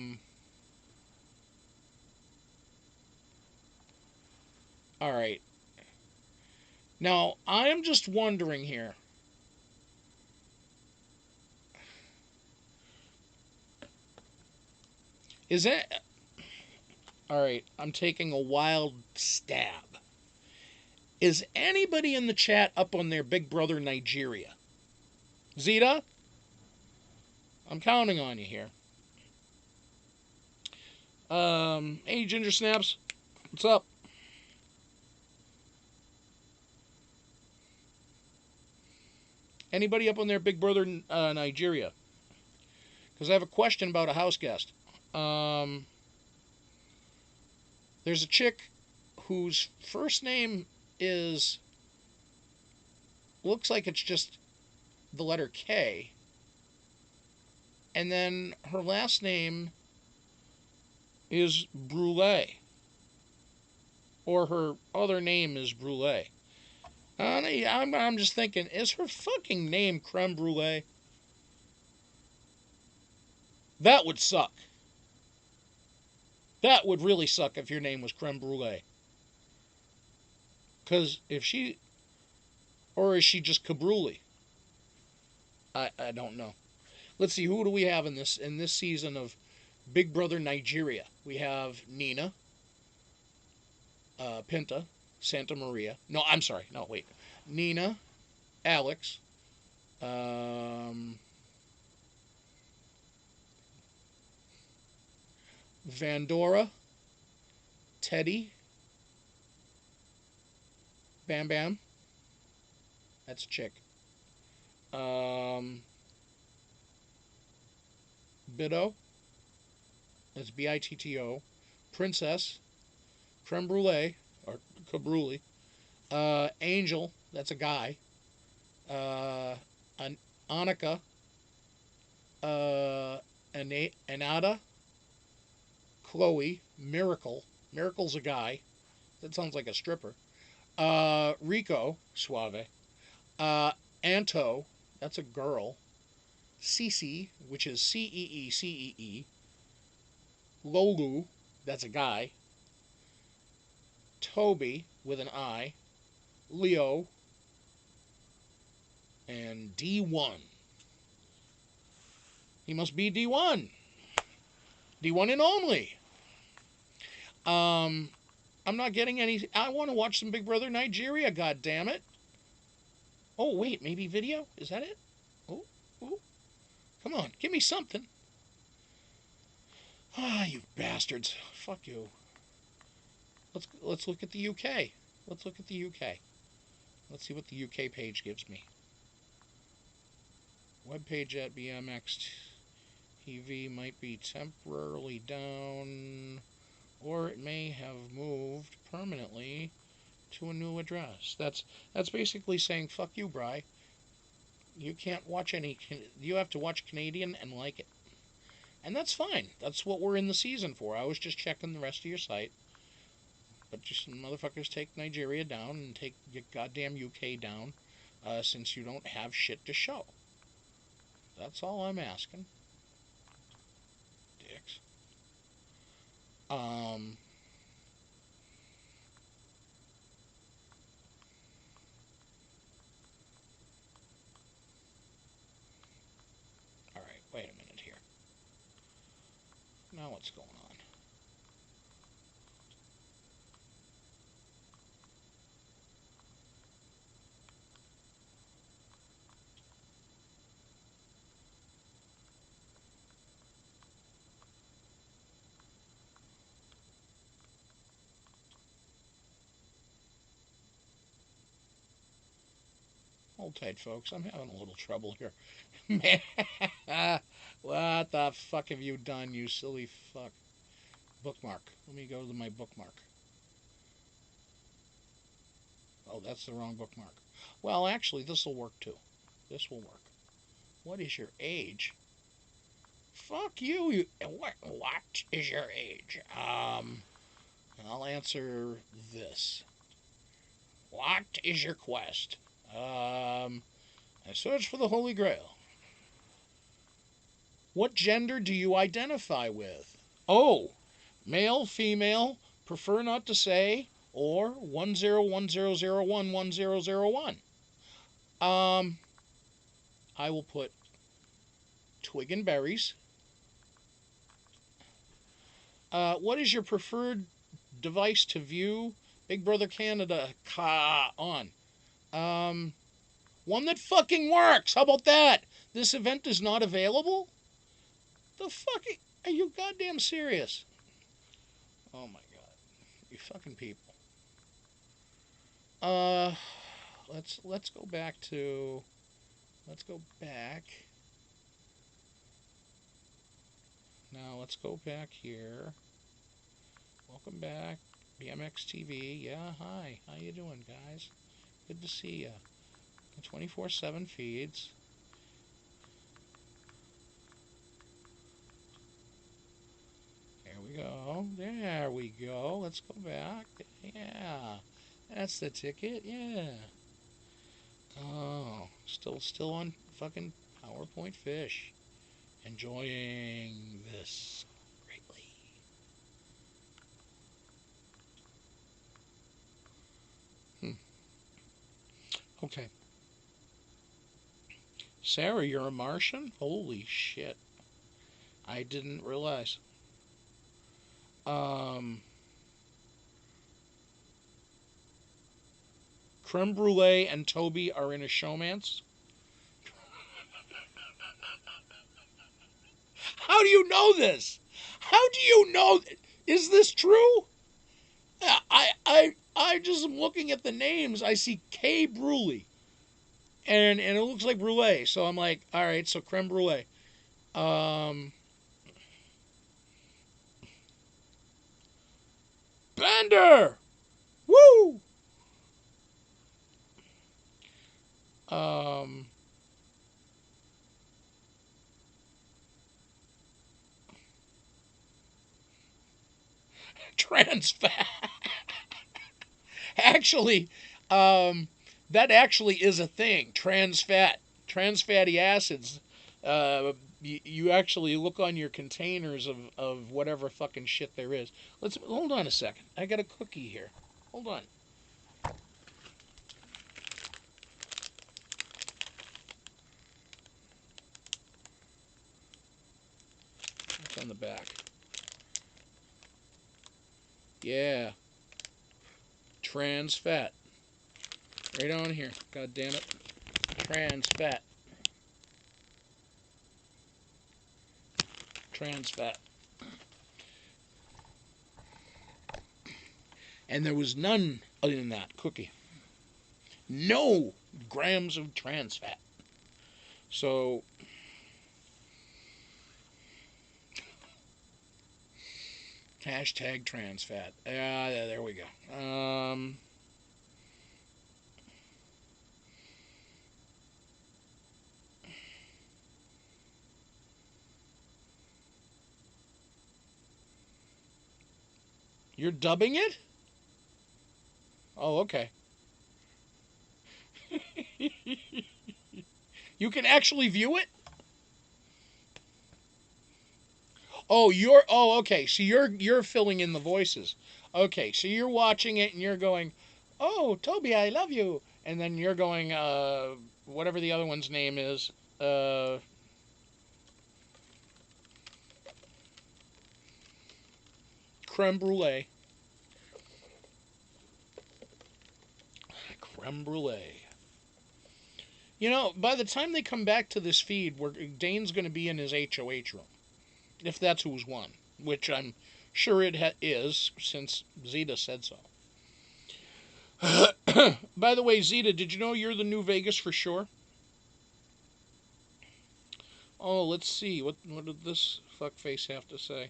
right. Now I am just wondering here. Is that all right? I'm taking a wild stab. Is anybody in the chat up on their Big Brother Nigeria? Zeta? I'm counting on you here. Hey, Ginger Snaps. What's up? Anybody up on their Big Brother Nigeria? Because I have a question about a house guest. There's a chick whose first name looks like it's just the letter K. And then her last name is Brule. Or her other name is Brule. I'm just thinking, is her fucking name Creme Brulee? That would suck. That would really suck if your name was Creme Brulee. Because or is she just Cabruli? I don't know. Let's see, who do we have in this season of Big Brother Nigeria? We have Nina, Pinta, Santa Maria. No, I'm sorry. No, wait. Nina, Alex, Vandora, Teddy, Bam Bam. That's a chick. Bitto. That's Bitto. Princess. Creme Brulee. Or Cabruli. Angel. That's a guy. Annika. Anada. Chloe. Miracle. Miracle's a guy. That sounds like a stripper. Rico. Suave. Anto. That's a girl. Cece, which is Ceecee. Lolu. That's a guy. Toby, with an I. Leo. And D1. He must be D1. D1 and only. I'm not getting any. I want to watch some Big Brother Nigeria, god damn it. Oh, wait, maybe video? Is that it? Oh, oh. Come on, give me something. Ah, you bastards. Fuck you. Let's look at the UK. Let's look at the UK. Let's see what the UK page gives me. Webpage at BMX TV might be temporarily down, or it may have moved permanently to a new address. That's basically saying, fuck you, Bri. You can't watch any. You have to watch Canadian and like it. And that's fine. That's what we're in the season for. I was just checking the rest of your site. But just motherfuckers take Nigeria down and take your goddamn UK down, since you don't have shit to show. That's all I'm asking. Dicks. Alright, wait a minute here. Now what's going on? Hold tight, folks. I'm having a little trouble here. Man, what the fuck have you done, you silly fuck? Bookmark. Let me go to my bookmark. Oh, that's the wrong bookmark. Well, actually, this will work too. This will work. What is your age? Fuck you. What is your age? I'll answer this. What is your quest? I search for the Holy Grail. What gender do you identify with? Oh, male, female, prefer not to say, or 1010011001. I will put twig and berries. What is your preferred device to view Big Brother Canada on? One that fucking works. How about that? This event is not available? The fuck? Are you goddamn serious? Oh my god. You fucking people. Let's go back to... Let's go back. Now let's go back here. Welcome back. BMX TV. Yeah, hi. How you doing, guys? Good to see ya. 24/7 feeds. There we go. There we go. Let's go back. Yeah. That's the ticket. Yeah. Oh, still on fucking PowerPoint Fish. Enjoying this greatly. Okay. Sarah, you're a Martian? Holy shit. I didn't realize. Creme Brulee and Toby are in a showmance. How do you know this? How do you know? Is this true? I just am looking at the names. I see K Brulee. And it looks like brulee. So I'm like, all right, so creme brulee. Bender! Woo! Trans fat. Actually, that actually is a thing. Trans fatty acids. You actually look on your containers of whatever fucking shit there is. Let's hold on a second. I got a cookie here. Hold on. What's on the back? Yeah. Trans fat. Right on here. God damn it. Trans fat. Trans fat. And there was none in that cookie. No grams of trans fat. So, hashtag trans fat. There we go. You're dubbing it? Oh, okay. You can actually view it? Oh, okay. So you're filling in the voices. Okay, so you're watching it and you're going, "Oh, Toby, I love you." And then you're going whatever the other one's name is, creme brulee. Creme brulee. You know, by the time they come back to this feed, Dane's going to be in his HOH room. If that's who's won. Which I'm sure it is, since Zeta said so. By the way, Zeta, did you know you're the new Vegas for sure? Oh, let's see. What did this fuckface have to say?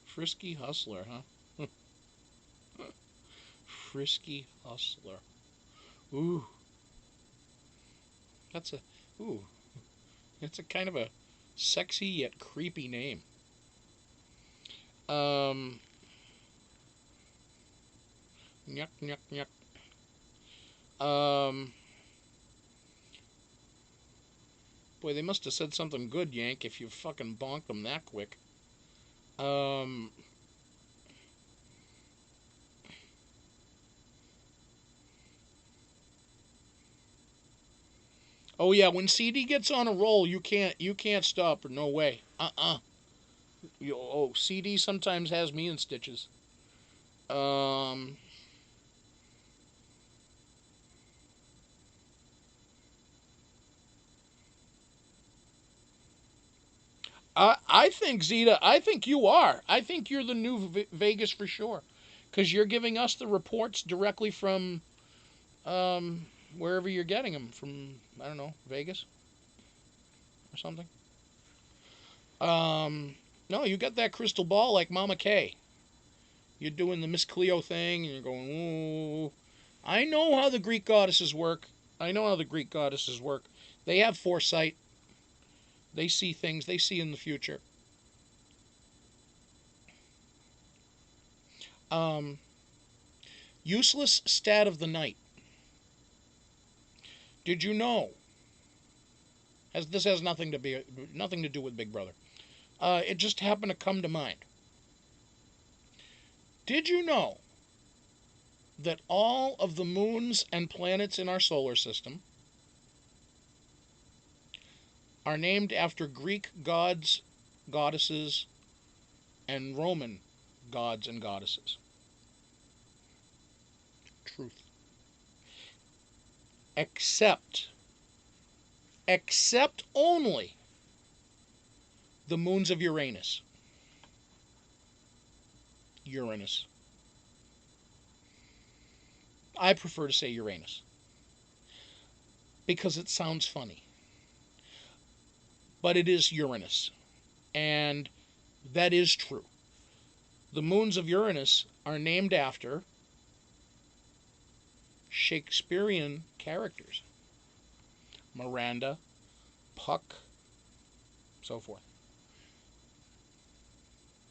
Frisky hustler, huh? Frisky hustler. Ooh. That's a kind of a sexy yet creepy name. Yuck, yuck, yuck. Boy, they must have said something good, Yank, if you fucking bonked them that quick. Oh yeah, when CD gets on a roll, you can't stop. No way. CD sometimes has me in stitches. I think Zeta. I think you are. I think you're the new Vegas for sure, because you're giving us the reports directly from wherever you're getting them from. I don't know, Vegas or something. No, you got that crystal ball like Mama K. You're doing the Miss Cleo thing, and you're going, ooh. I know how the Greek goddesses work. They have foresight. They see things. They see in the future. Useless stat of the night. Did you know? This has nothing to do with Big Brother. It just happened to come to mind. Did you know that all of the moons and planets in our solar system are named after Greek gods, goddesses, and Roman gods and goddesses? Truth. Except only the moons of Uranus. I prefer to say Uranus because it sounds funny. But it is Uranus. And that is true. The moons of Uranus are named after Shakespearean characters. Miranda, Puck, so forth.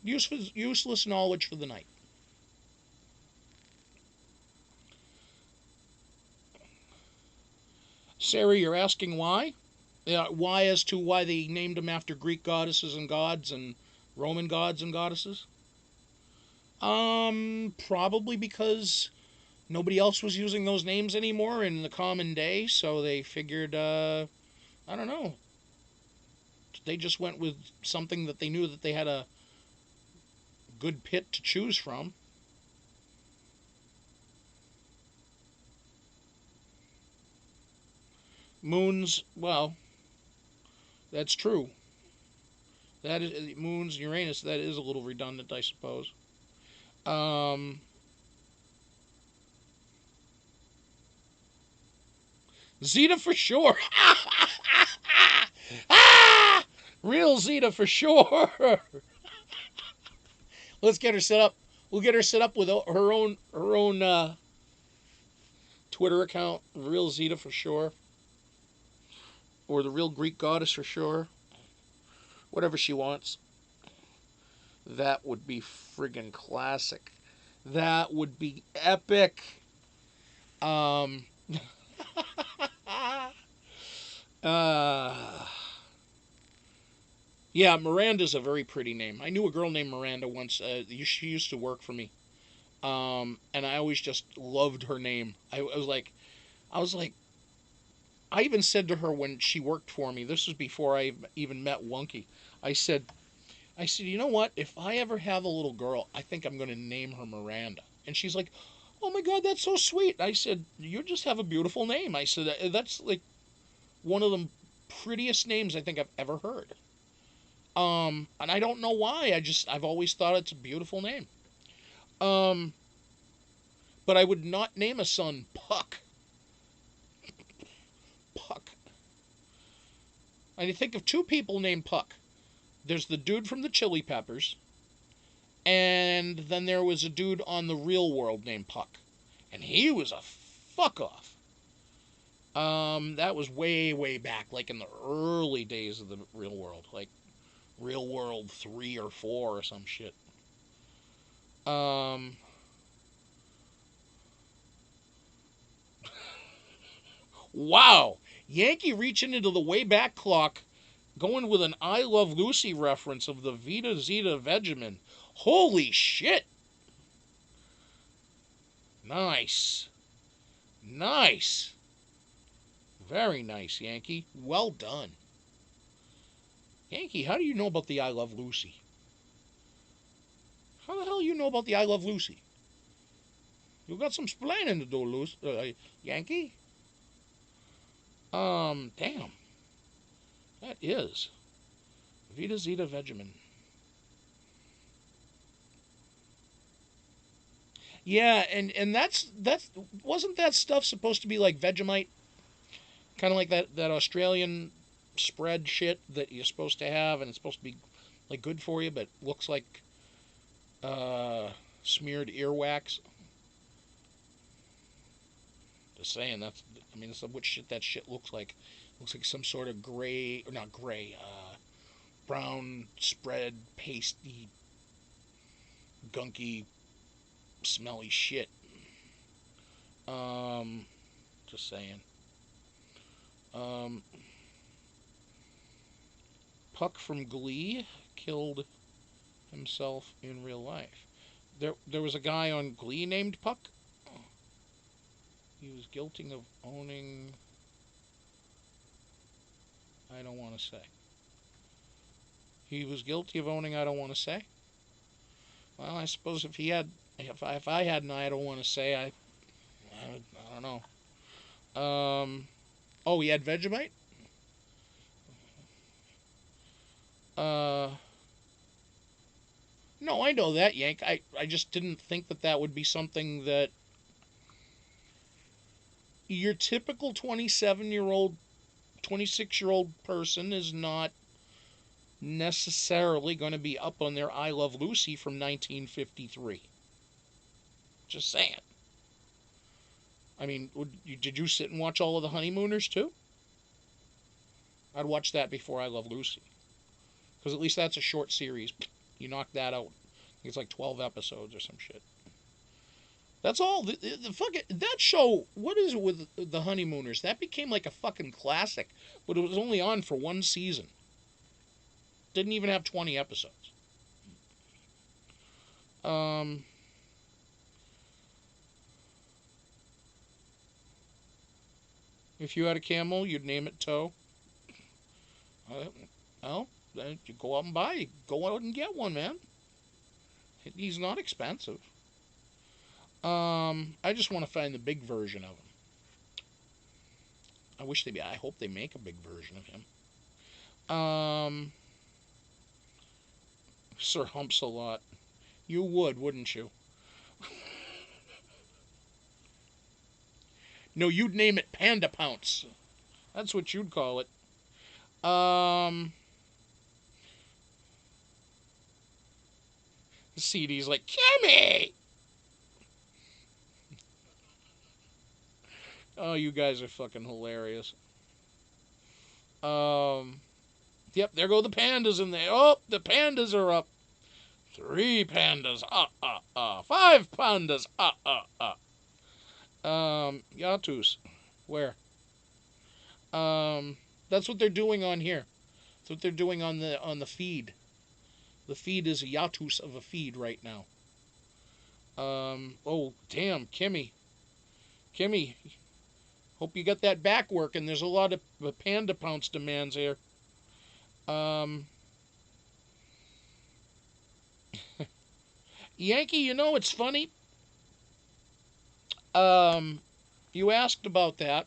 Useless knowledge for the night. Sarah, you're asking why? Why as to why they named them after Greek goddesses and gods and Roman gods and goddesses? Probably because nobody else was using those names anymore in the common day, so they figured, I don't know. They just went with something that they knew that they had a good pit to choose from. Moons, well, that's true. That is moons, Uranus. That is a little redundant, I suppose. Zeta for sure. Ah! Real Zeta for sure. Let's get her set up. We'll get her set up with her own Twitter account. Real Zeta for sure. Or the real Greek goddess for sure. Whatever she wants. That would be friggin' classic. That would be epic. Yeah, Miranda's a very pretty name. I knew a girl named Miranda once. She used to work for me. And I always just loved her name. I was like, I even said to her when she worked for me, this was before I even met Wonky, I said, you know what? If I ever have a little girl, I think I'm going to name her Miranda. And she's like, oh my God, that's so sweet. I said, you just have a beautiful name. I said, that's like one of the prettiest names I think I've ever heard. And I don't know why. I've always thought it's a beautiful name. But I would not name a son Puck. Puck. I think of two people named Puck. There's the dude from the Chili Peppers, and then there was a dude on The Real World named Puck, and he was a fuck off. That was way, way back, like in the early days of The Real World, like Real World 3 or 4 or some shit. Wow! Yankee reaching into the way back clock, going with an I Love Lucy reference of the Vita Zeta Vegemin. Holy shit! Nice. Nice. Very nice, Yankee. Well done. Yankee, how do you know about the I Love Lucy? How the hell do you know about the I Love Lucy? You got some splaining to do, Yankee. Damn. That is Vita Zeta Vegemin. Yeah, and that's wasn't that stuff supposed to be like Vegemite? Kind of like that Australian spread shit that you're supposed to have, and it's supposed to be like good for you, but looks like smeared earwax. Just saying, that's what shit that shit looks like. Looks like some sort of gray, or not gray, brown spread, pasty, gunky, smelly shit. Just saying. Puck from Glee killed himself in real life. There was a guy on Glee named Puck. He was guilty of owning... I don't want to say. He was guilty of owning I don't want to say. Well, I suppose if I had an I don't want to say, I don't know. Oh, he had Vegemite? No, I know that, Yank. I just didn't think that would be something that your typical 27-year-old, 26-year-old person is not necessarily going to be up on their I Love Lucy from 1953. Just saying. I mean, did you sit and watch all of the Honeymooners too? I'd watch that before I Love Lucy. Because at least that's a short series. You knock that out. It's like 12 episodes or some shit. That's all. The fucking that show. What is it with the Honeymooners? That became like a fucking classic, but it was only on for one season. Didn't even have 20 episodes. If you had a camel, you'd name it Toe. Well, then you go out and go out and get one, man. He's not expensive. I just want to find the big version of him. I hope they make a big version of him. Sir Humps a lot. You would, wouldn't you? No, you'd name it Panda Pounce. That's what you'd call it. CD's like, Kimmy! Oh, you guys are fucking hilarious. Yep, there go the pandas in there. Oh, the pandas are up. 3 pandas. 5 pandas. Yatus. Where? That's what they're doing on here. That's what they're doing on the feed. The feed is a Yatus of a feed right now. Oh, damn, Kimmy. Kimmy, hope you got that back working. There's a lot of Panda Pounce demands here. Yankee, you know, it's funny. You asked about that.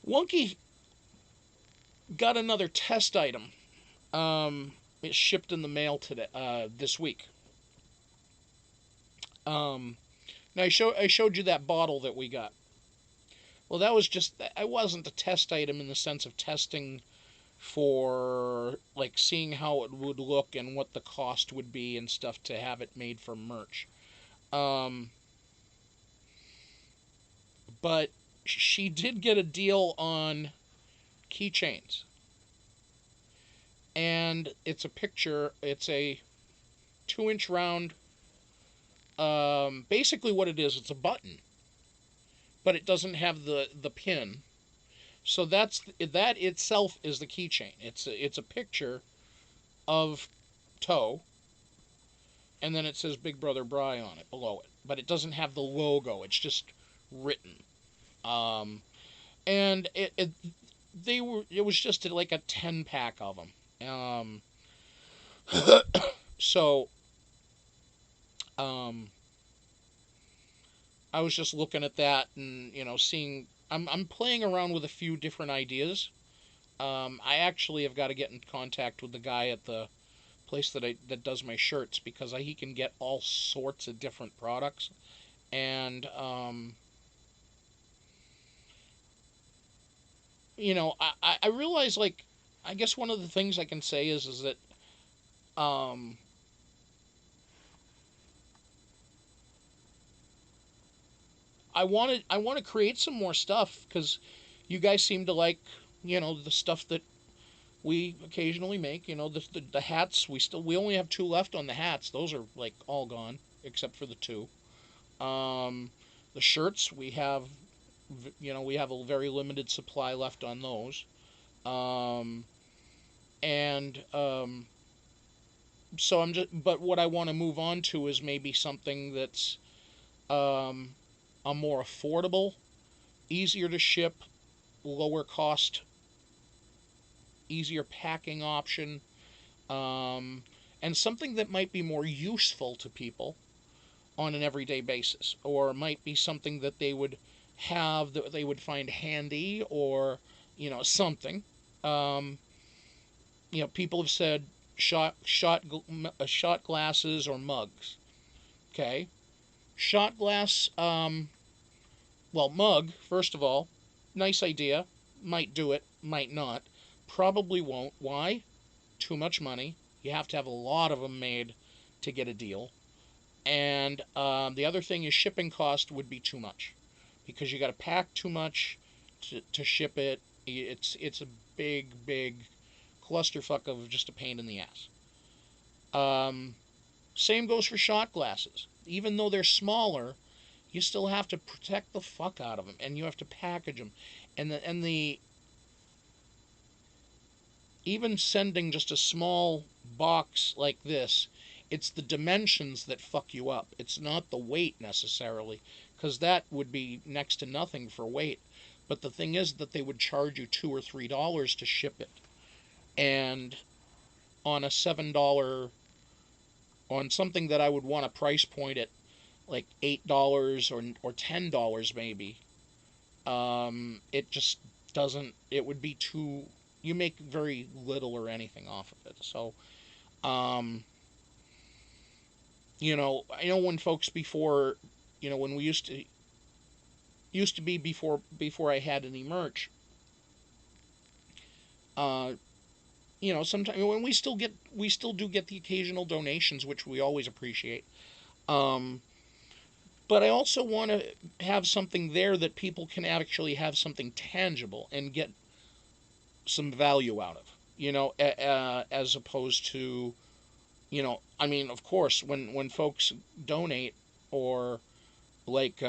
Wonky got another test item. It shipped in the mail today, this week. Now I showed you that bottle that we got. Well, that was just, I wasn't a test item in the sense of testing for, like, seeing how it would look and what the cost would be and stuff to have it made for merch. But she did get a deal on keychains. And it's a picture, it's a 2-inch round, basically what it is, it's a button. But it doesn't have the pin. So that itself is the keychain. It's a picture of Toe, and then it says Big Brother Bry on it below it. But it doesn't have the logo. It's just written. And it was just like a 10-pack of them. So I was just looking at that and, you know, seeing. I'm playing around with a few different ideas. I actually have got to get in contact with the guy at the place that does my shirts, because he can get all sorts of different products. And you know, I realize, like, I guess one of the things I can say is that I want to create some more stuff, because you guys seem to like, you know, the stuff that we occasionally make. You know, the hats, we only have 2 left on the hats. Those are like all gone except for the 2. The shirts, we have a very limited supply left on those. So but what I want to move on to is maybe something that's a more affordable, easier to ship, lower cost, easier packing option, and something that might be more useful to people on an everyday basis, or might be something that they would have, that they would find handy, or, you know, something. You know, people have said shot glasses or mugs. Okay, shot glass. Well, mug, first of all, nice idea. Might do it, might not. Probably won't. Why? Too much money. You have to have a lot of them made to get a deal. And the other thing is shipping cost would be too much, because you got to pack too much to ship it. It's a big clusterfuck of just a pain in the ass. Same goes for shot glasses. Even though they're smaller, you still have to protect the fuck out of them, and you have to package them. And the even sending just a small box like this, it's the dimensions that fuck you up. It's not the weight necessarily, because that would be next to nothing for weight. But the thing is that they would charge you $2 or $3 to ship it. And on a $7, on something that I would want to price point at like $8 or $10 maybe. It just doesn't, it would be too, you make very little or anything off of it. So, I know when folks before, when we used to be before I had any merch, sometimes when we still do get the occasional donations, which we always appreciate. But I also want to have something there that people can actually have something tangible and get some value out of, as opposed to, of course, when folks donate, or like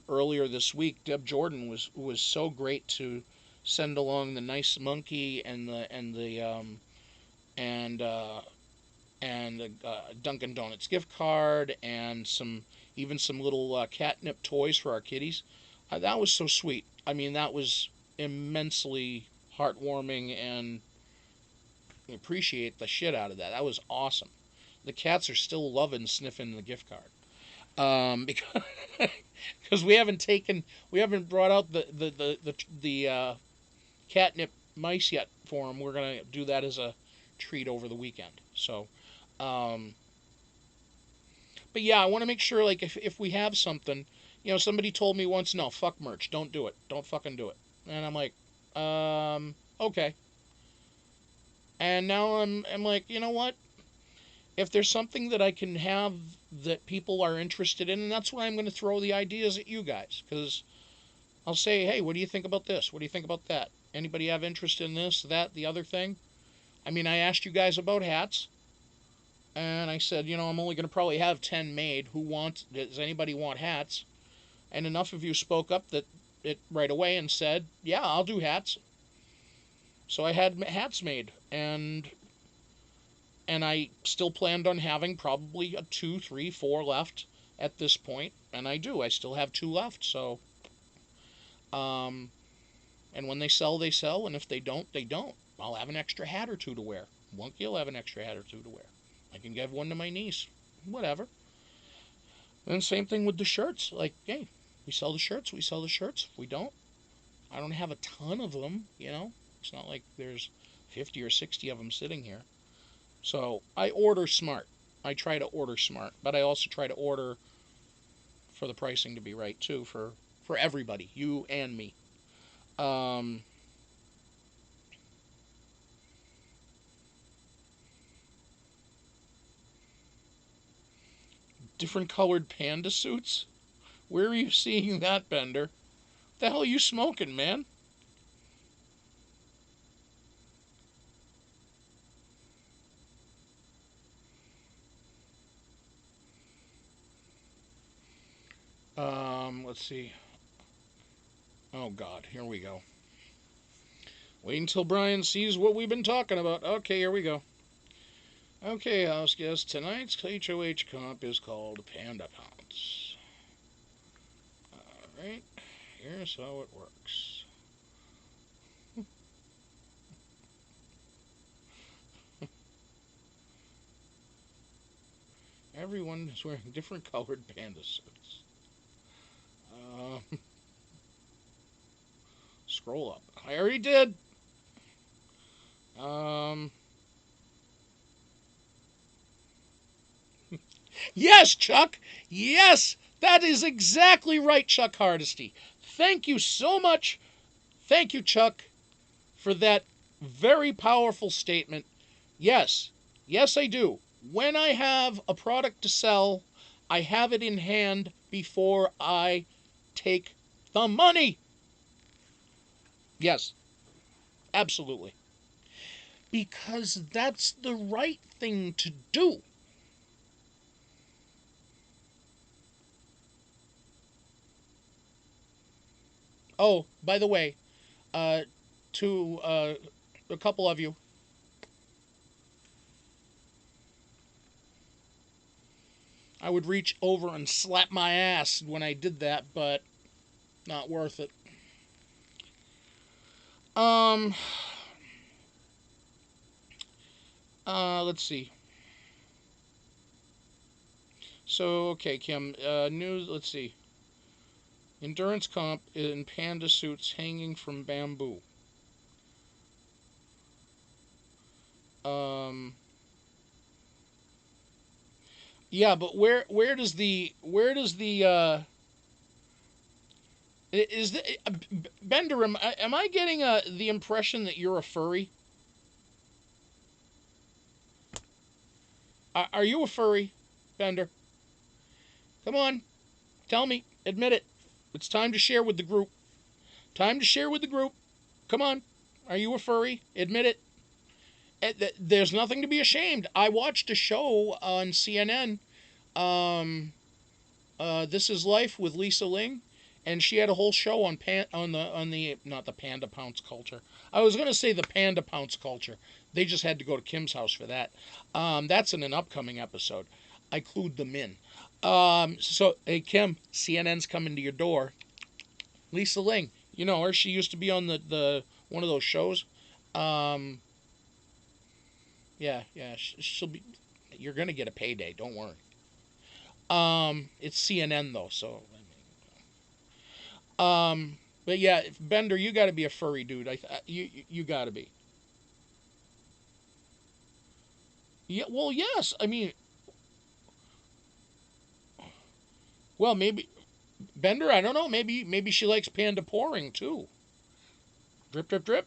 earlier this week, Deb Jordan was so great to send along the nice monkey and a Dunkin' Donuts gift card, and even some little catnip toys for our kitties. That was so sweet. I mean, that was immensely heartwarming, and I appreciate the shit out of that. That was awesome. The cats are still loving sniffing the gift card, because we haven't brought out the catnip mice yet for them. We're gonna do that as a treat over the weekend. So, but yeah, I want to make sure, like, if we have something, somebody told me once, no, fuck merch, don't do it, don't fucking do it, and I'm like, okay. And now I'm like, you know what? If there's something that I can have that people are interested in, and that's why I'm going to throw the ideas at you guys, because I'll say, hey, what do you think about this? What do you think about that? Anybody have interest in this, that, the other thing? I mean, I asked you guys about hats, and I said, I'm only going to probably have 10 made. Does anybody want hats? And enough of you spoke up that it right away and said, yeah, I'll do hats. So I had hats made, and I still planned on having probably a 2, 3, 4 left at this point, and I do. I still have 2 left, so, and when they sell, they sell, and if they don't, they don't. I'll have an extra hat or 2 to wear. Wonky will have an extra hat or 2 to wear. I can give one to my niece, whatever. And same thing with the shirts. Like, hey, we sell the shirts, If we don't, I don't have a ton of them, It's not like there's 50 or 60 of them sitting here. So I order smart. I try to order smart, but I also try to order for the pricing to be right too, for everybody, you and me. Different colored panda suits? Where are you seeing that, Bender? What the hell are you smoking, man? Let's see. Oh, God, here we go. Wait until Brian sees what we've been talking about. Okay, here we go. Okay, house guest, tonight's HOH comp is called Panda Pounce. Alright, here's how it works. Everyone is wearing different colored panda suits. Scroll up. I already did. Yes, Chuck. Yes, that is exactly right, Chuck Hardesty. Thank you so much. Thank you, Chuck, for that very powerful statement. Yes, yes, I do. When I have a product to sell, I have it in hand before I take the money. Yes, absolutely. Because that's the right thing to do. Oh, by the way, to a couple of you, I would reach over and slap my ass when I did that, but not worth it. Um, Let's see. So, okay, Kim. News, let's see. Endurance comp in panda suits hanging from bamboo. Um, yeah, but is the Bender? Am I getting the impression that you're a furry? Are you a furry, Bender? Come on, tell me, admit it. It's time to share with the group. Time to share with the group. Come on, are you a furry? Admit it. There's nothing to be ashamed. I watched a show on CNN. This Is Life with Lisa Ling, and she had a whole show on the not the panda pounce culture. I was gonna say the panda pounce culture. They just had to go to Kim's house for that. That's in an upcoming episode. I clued them in. So hey Kim, CNN's coming to your door. Lisa Ling, you know her. She used to be on the one of those shows. Yeah, she'll be. You're gonna get a payday. Don't worry. It's CNN though, so. But yeah, Bender, you got to be a furry dude. You got to be. Yeah, well, yes. I mean, well, maybe Bender. I don't know. Maybe she likes panda pouring too. Drip, drip, drip.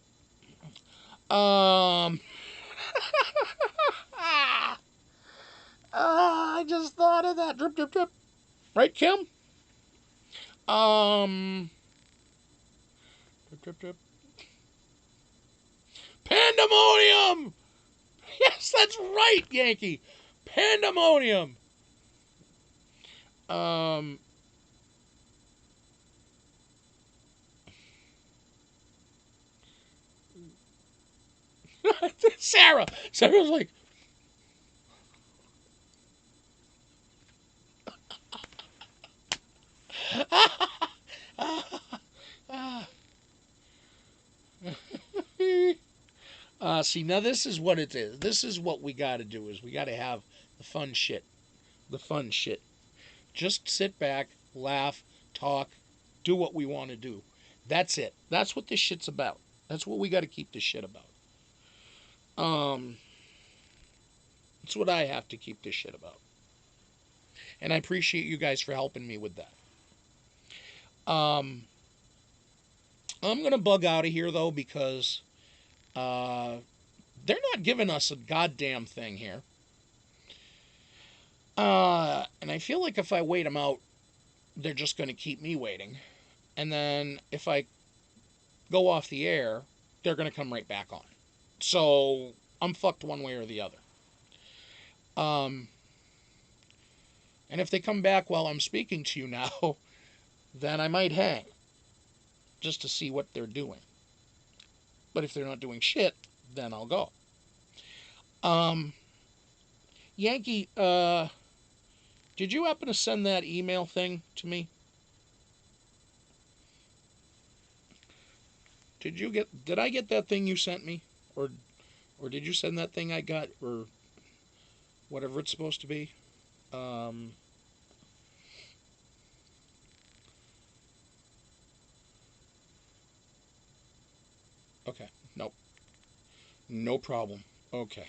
I just thought of that. Drip, drip, drip. Right, Kim? Drip, drip, drip. Pandemonium! Yes, that's right, Yankee. Pandemonium. Um, Sarah's like, see, now this is what it is. This is what we got to do is we got to have the fun shit. The fun shit. Just sit back, laugh, talk, do what we want to do. That's it. That's what this shit's about. That's what we got to keep this shit about. That's what I have to keep this shit about. And I appreciate you guys for helping me with that. I'm going to bug out of here, though, because they're not giving us a goddamn thing here. And I feel like if I wait them out, they're just going to keep me waiting. And then if I go off the air, they're going to come right back on. So I'm fucked one way or the other. And if they come back while I'm speaking to you now, then I might hang just to see what they're doing. But if they're not doing shit, then I'll go. Yankee, did you happen to send that email thing to me? Did I get that thing you sent me? Or did you send that thing I got? Or whatever it's supposed to be? Okay. Nope. No problem. Okay.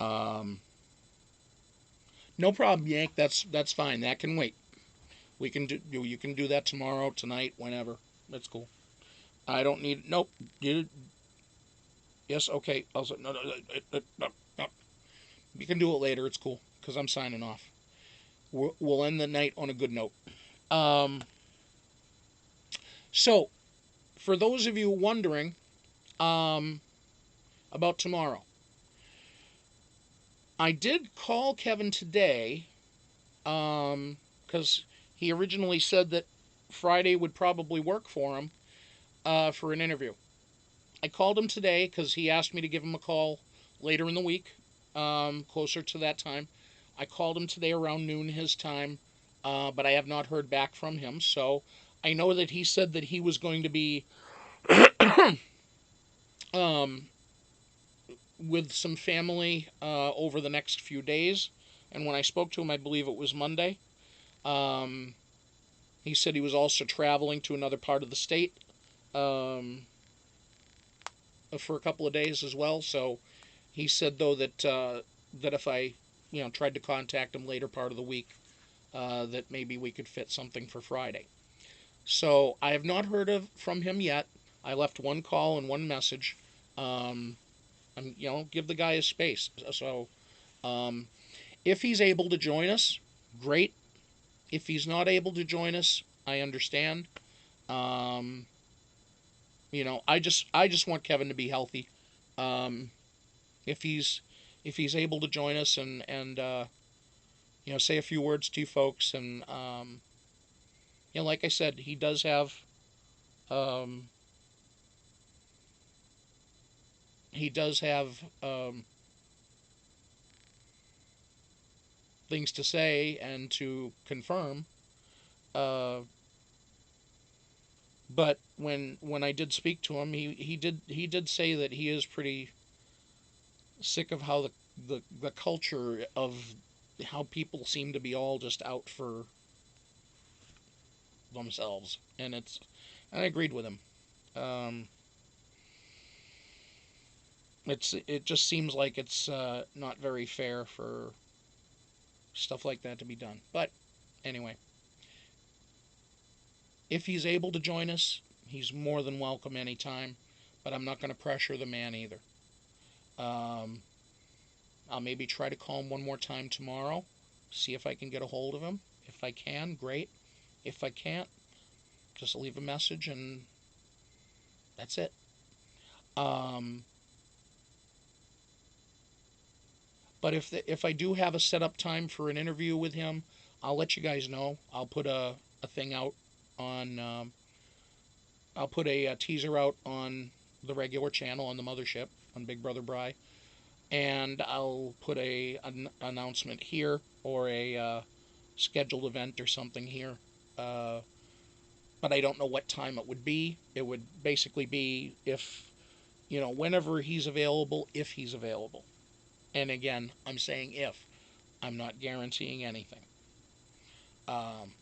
No problem, Yank. That's fine. That can wait. We can do. You can do that tomorrow, tonight, whenever. That's cool. I don't need. Nope. Yes. Okay. Also, no. You can do it later. It's cool because I'm signing off. We'll end the night on a good note. So, for those of you wondering, about tomorrow, I did call Kevin today, because he originally said that Friday would probably work for him, for an interview. I called him today because he asked me to give him a call later in the week, closer to that time. I called him today around noon his time, but I have not heard back from him. So I know that he said that he was going to be with some family over the next few days. And when I spoke to him, I believe it was Monday, he said he was also traveling to another part of the state for a couple of days as well. So he said, though, that if I, tried to contact him later part of the week, that maybe we could fit something for Friday. So I have not heard from him yet. I left one call and one message. Give the guy his space. So if he's able to join us, great. If he's not able to join us, I understand. I just want Kevin to be healthy. If he's able to join us and say a few words to you folks, and like I said, he does have um, things to say and to confirm. But when I did speak to him, he did say that he is pretty sick of how the culture of how people seem to be all just out for themselves, and I agreed with him. Um, it just seems like it's not very fair for stuff like that to be done. But anyway, if he's able to join us, he's more than welcome anytime. But I'm not going to pressure the man either. Um, I'll maybe try to call him one more time tomorrow, see if I can get a hold of him. If I can, great. If I can't, just leave a message and that's it. But if I do have a set up time for an interview with him, I'll let you guys know. I'll put a thing out on. I'll put a teaser out on the regular channel on the mothership on Big Brother Bry, and I'll put an announcement here or a scheduled event or something here. But I don't know what time it would be. It would basically be if, whenever he's available, if he's available. And again, I'm saying if. I'm not guaranteeing anything. Um,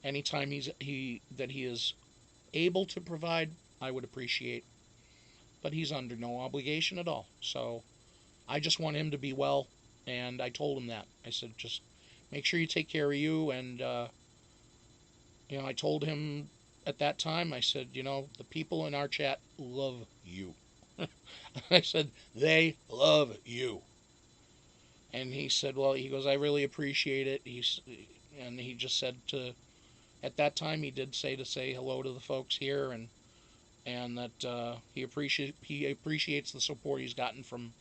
Anytime he is able to provide, I would appreciate. But he's under no obligation at all. So I just want him to be well, and I told him that. I said, just make sure you take care of you. And I told him at that time, I said, the people in our chat love you. I said, they love you. And he said, well, he goes, I really appreciate it. And he just said at that time, he did say hello to the folks here, and that he appreciates the support he's gotten from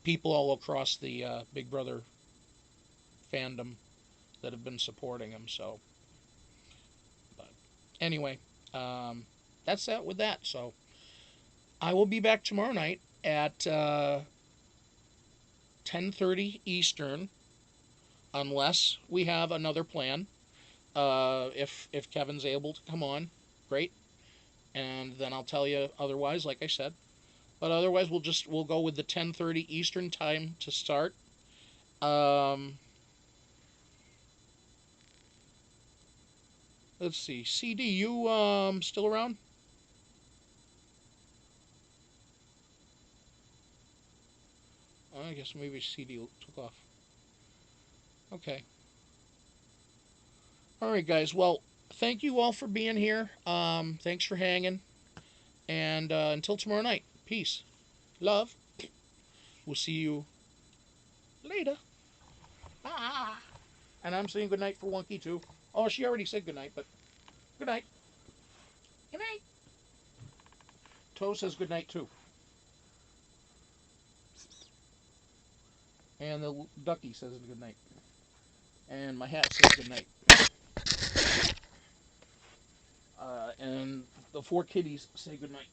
people all across the Big Brother fandom that have been supporting him. So, but anyway, that's that with that. So I will be back tomorrow night at 10:30 Eastern, unless we have another plan. If Kevin's able to come on, great, and then I'll tell you otherwise, like I said. But otherwise, we'll go with the 10:30 Eastern time to start. Let's see, CD, you still around? I guess maybe CD took off. Okay. All right, guys. Well, thank you all for being here. Thanks for hanging. And until tomorrow night, peace, love. We'll see you later. Ah. And I'm saying goodnight for Wonky, too. Oh, she already said goodnight, but good night. Good night. Toe says goodnight, too. And the ducky says goodnight. And my hat says goodnight. And the 4 kitties say goodnight.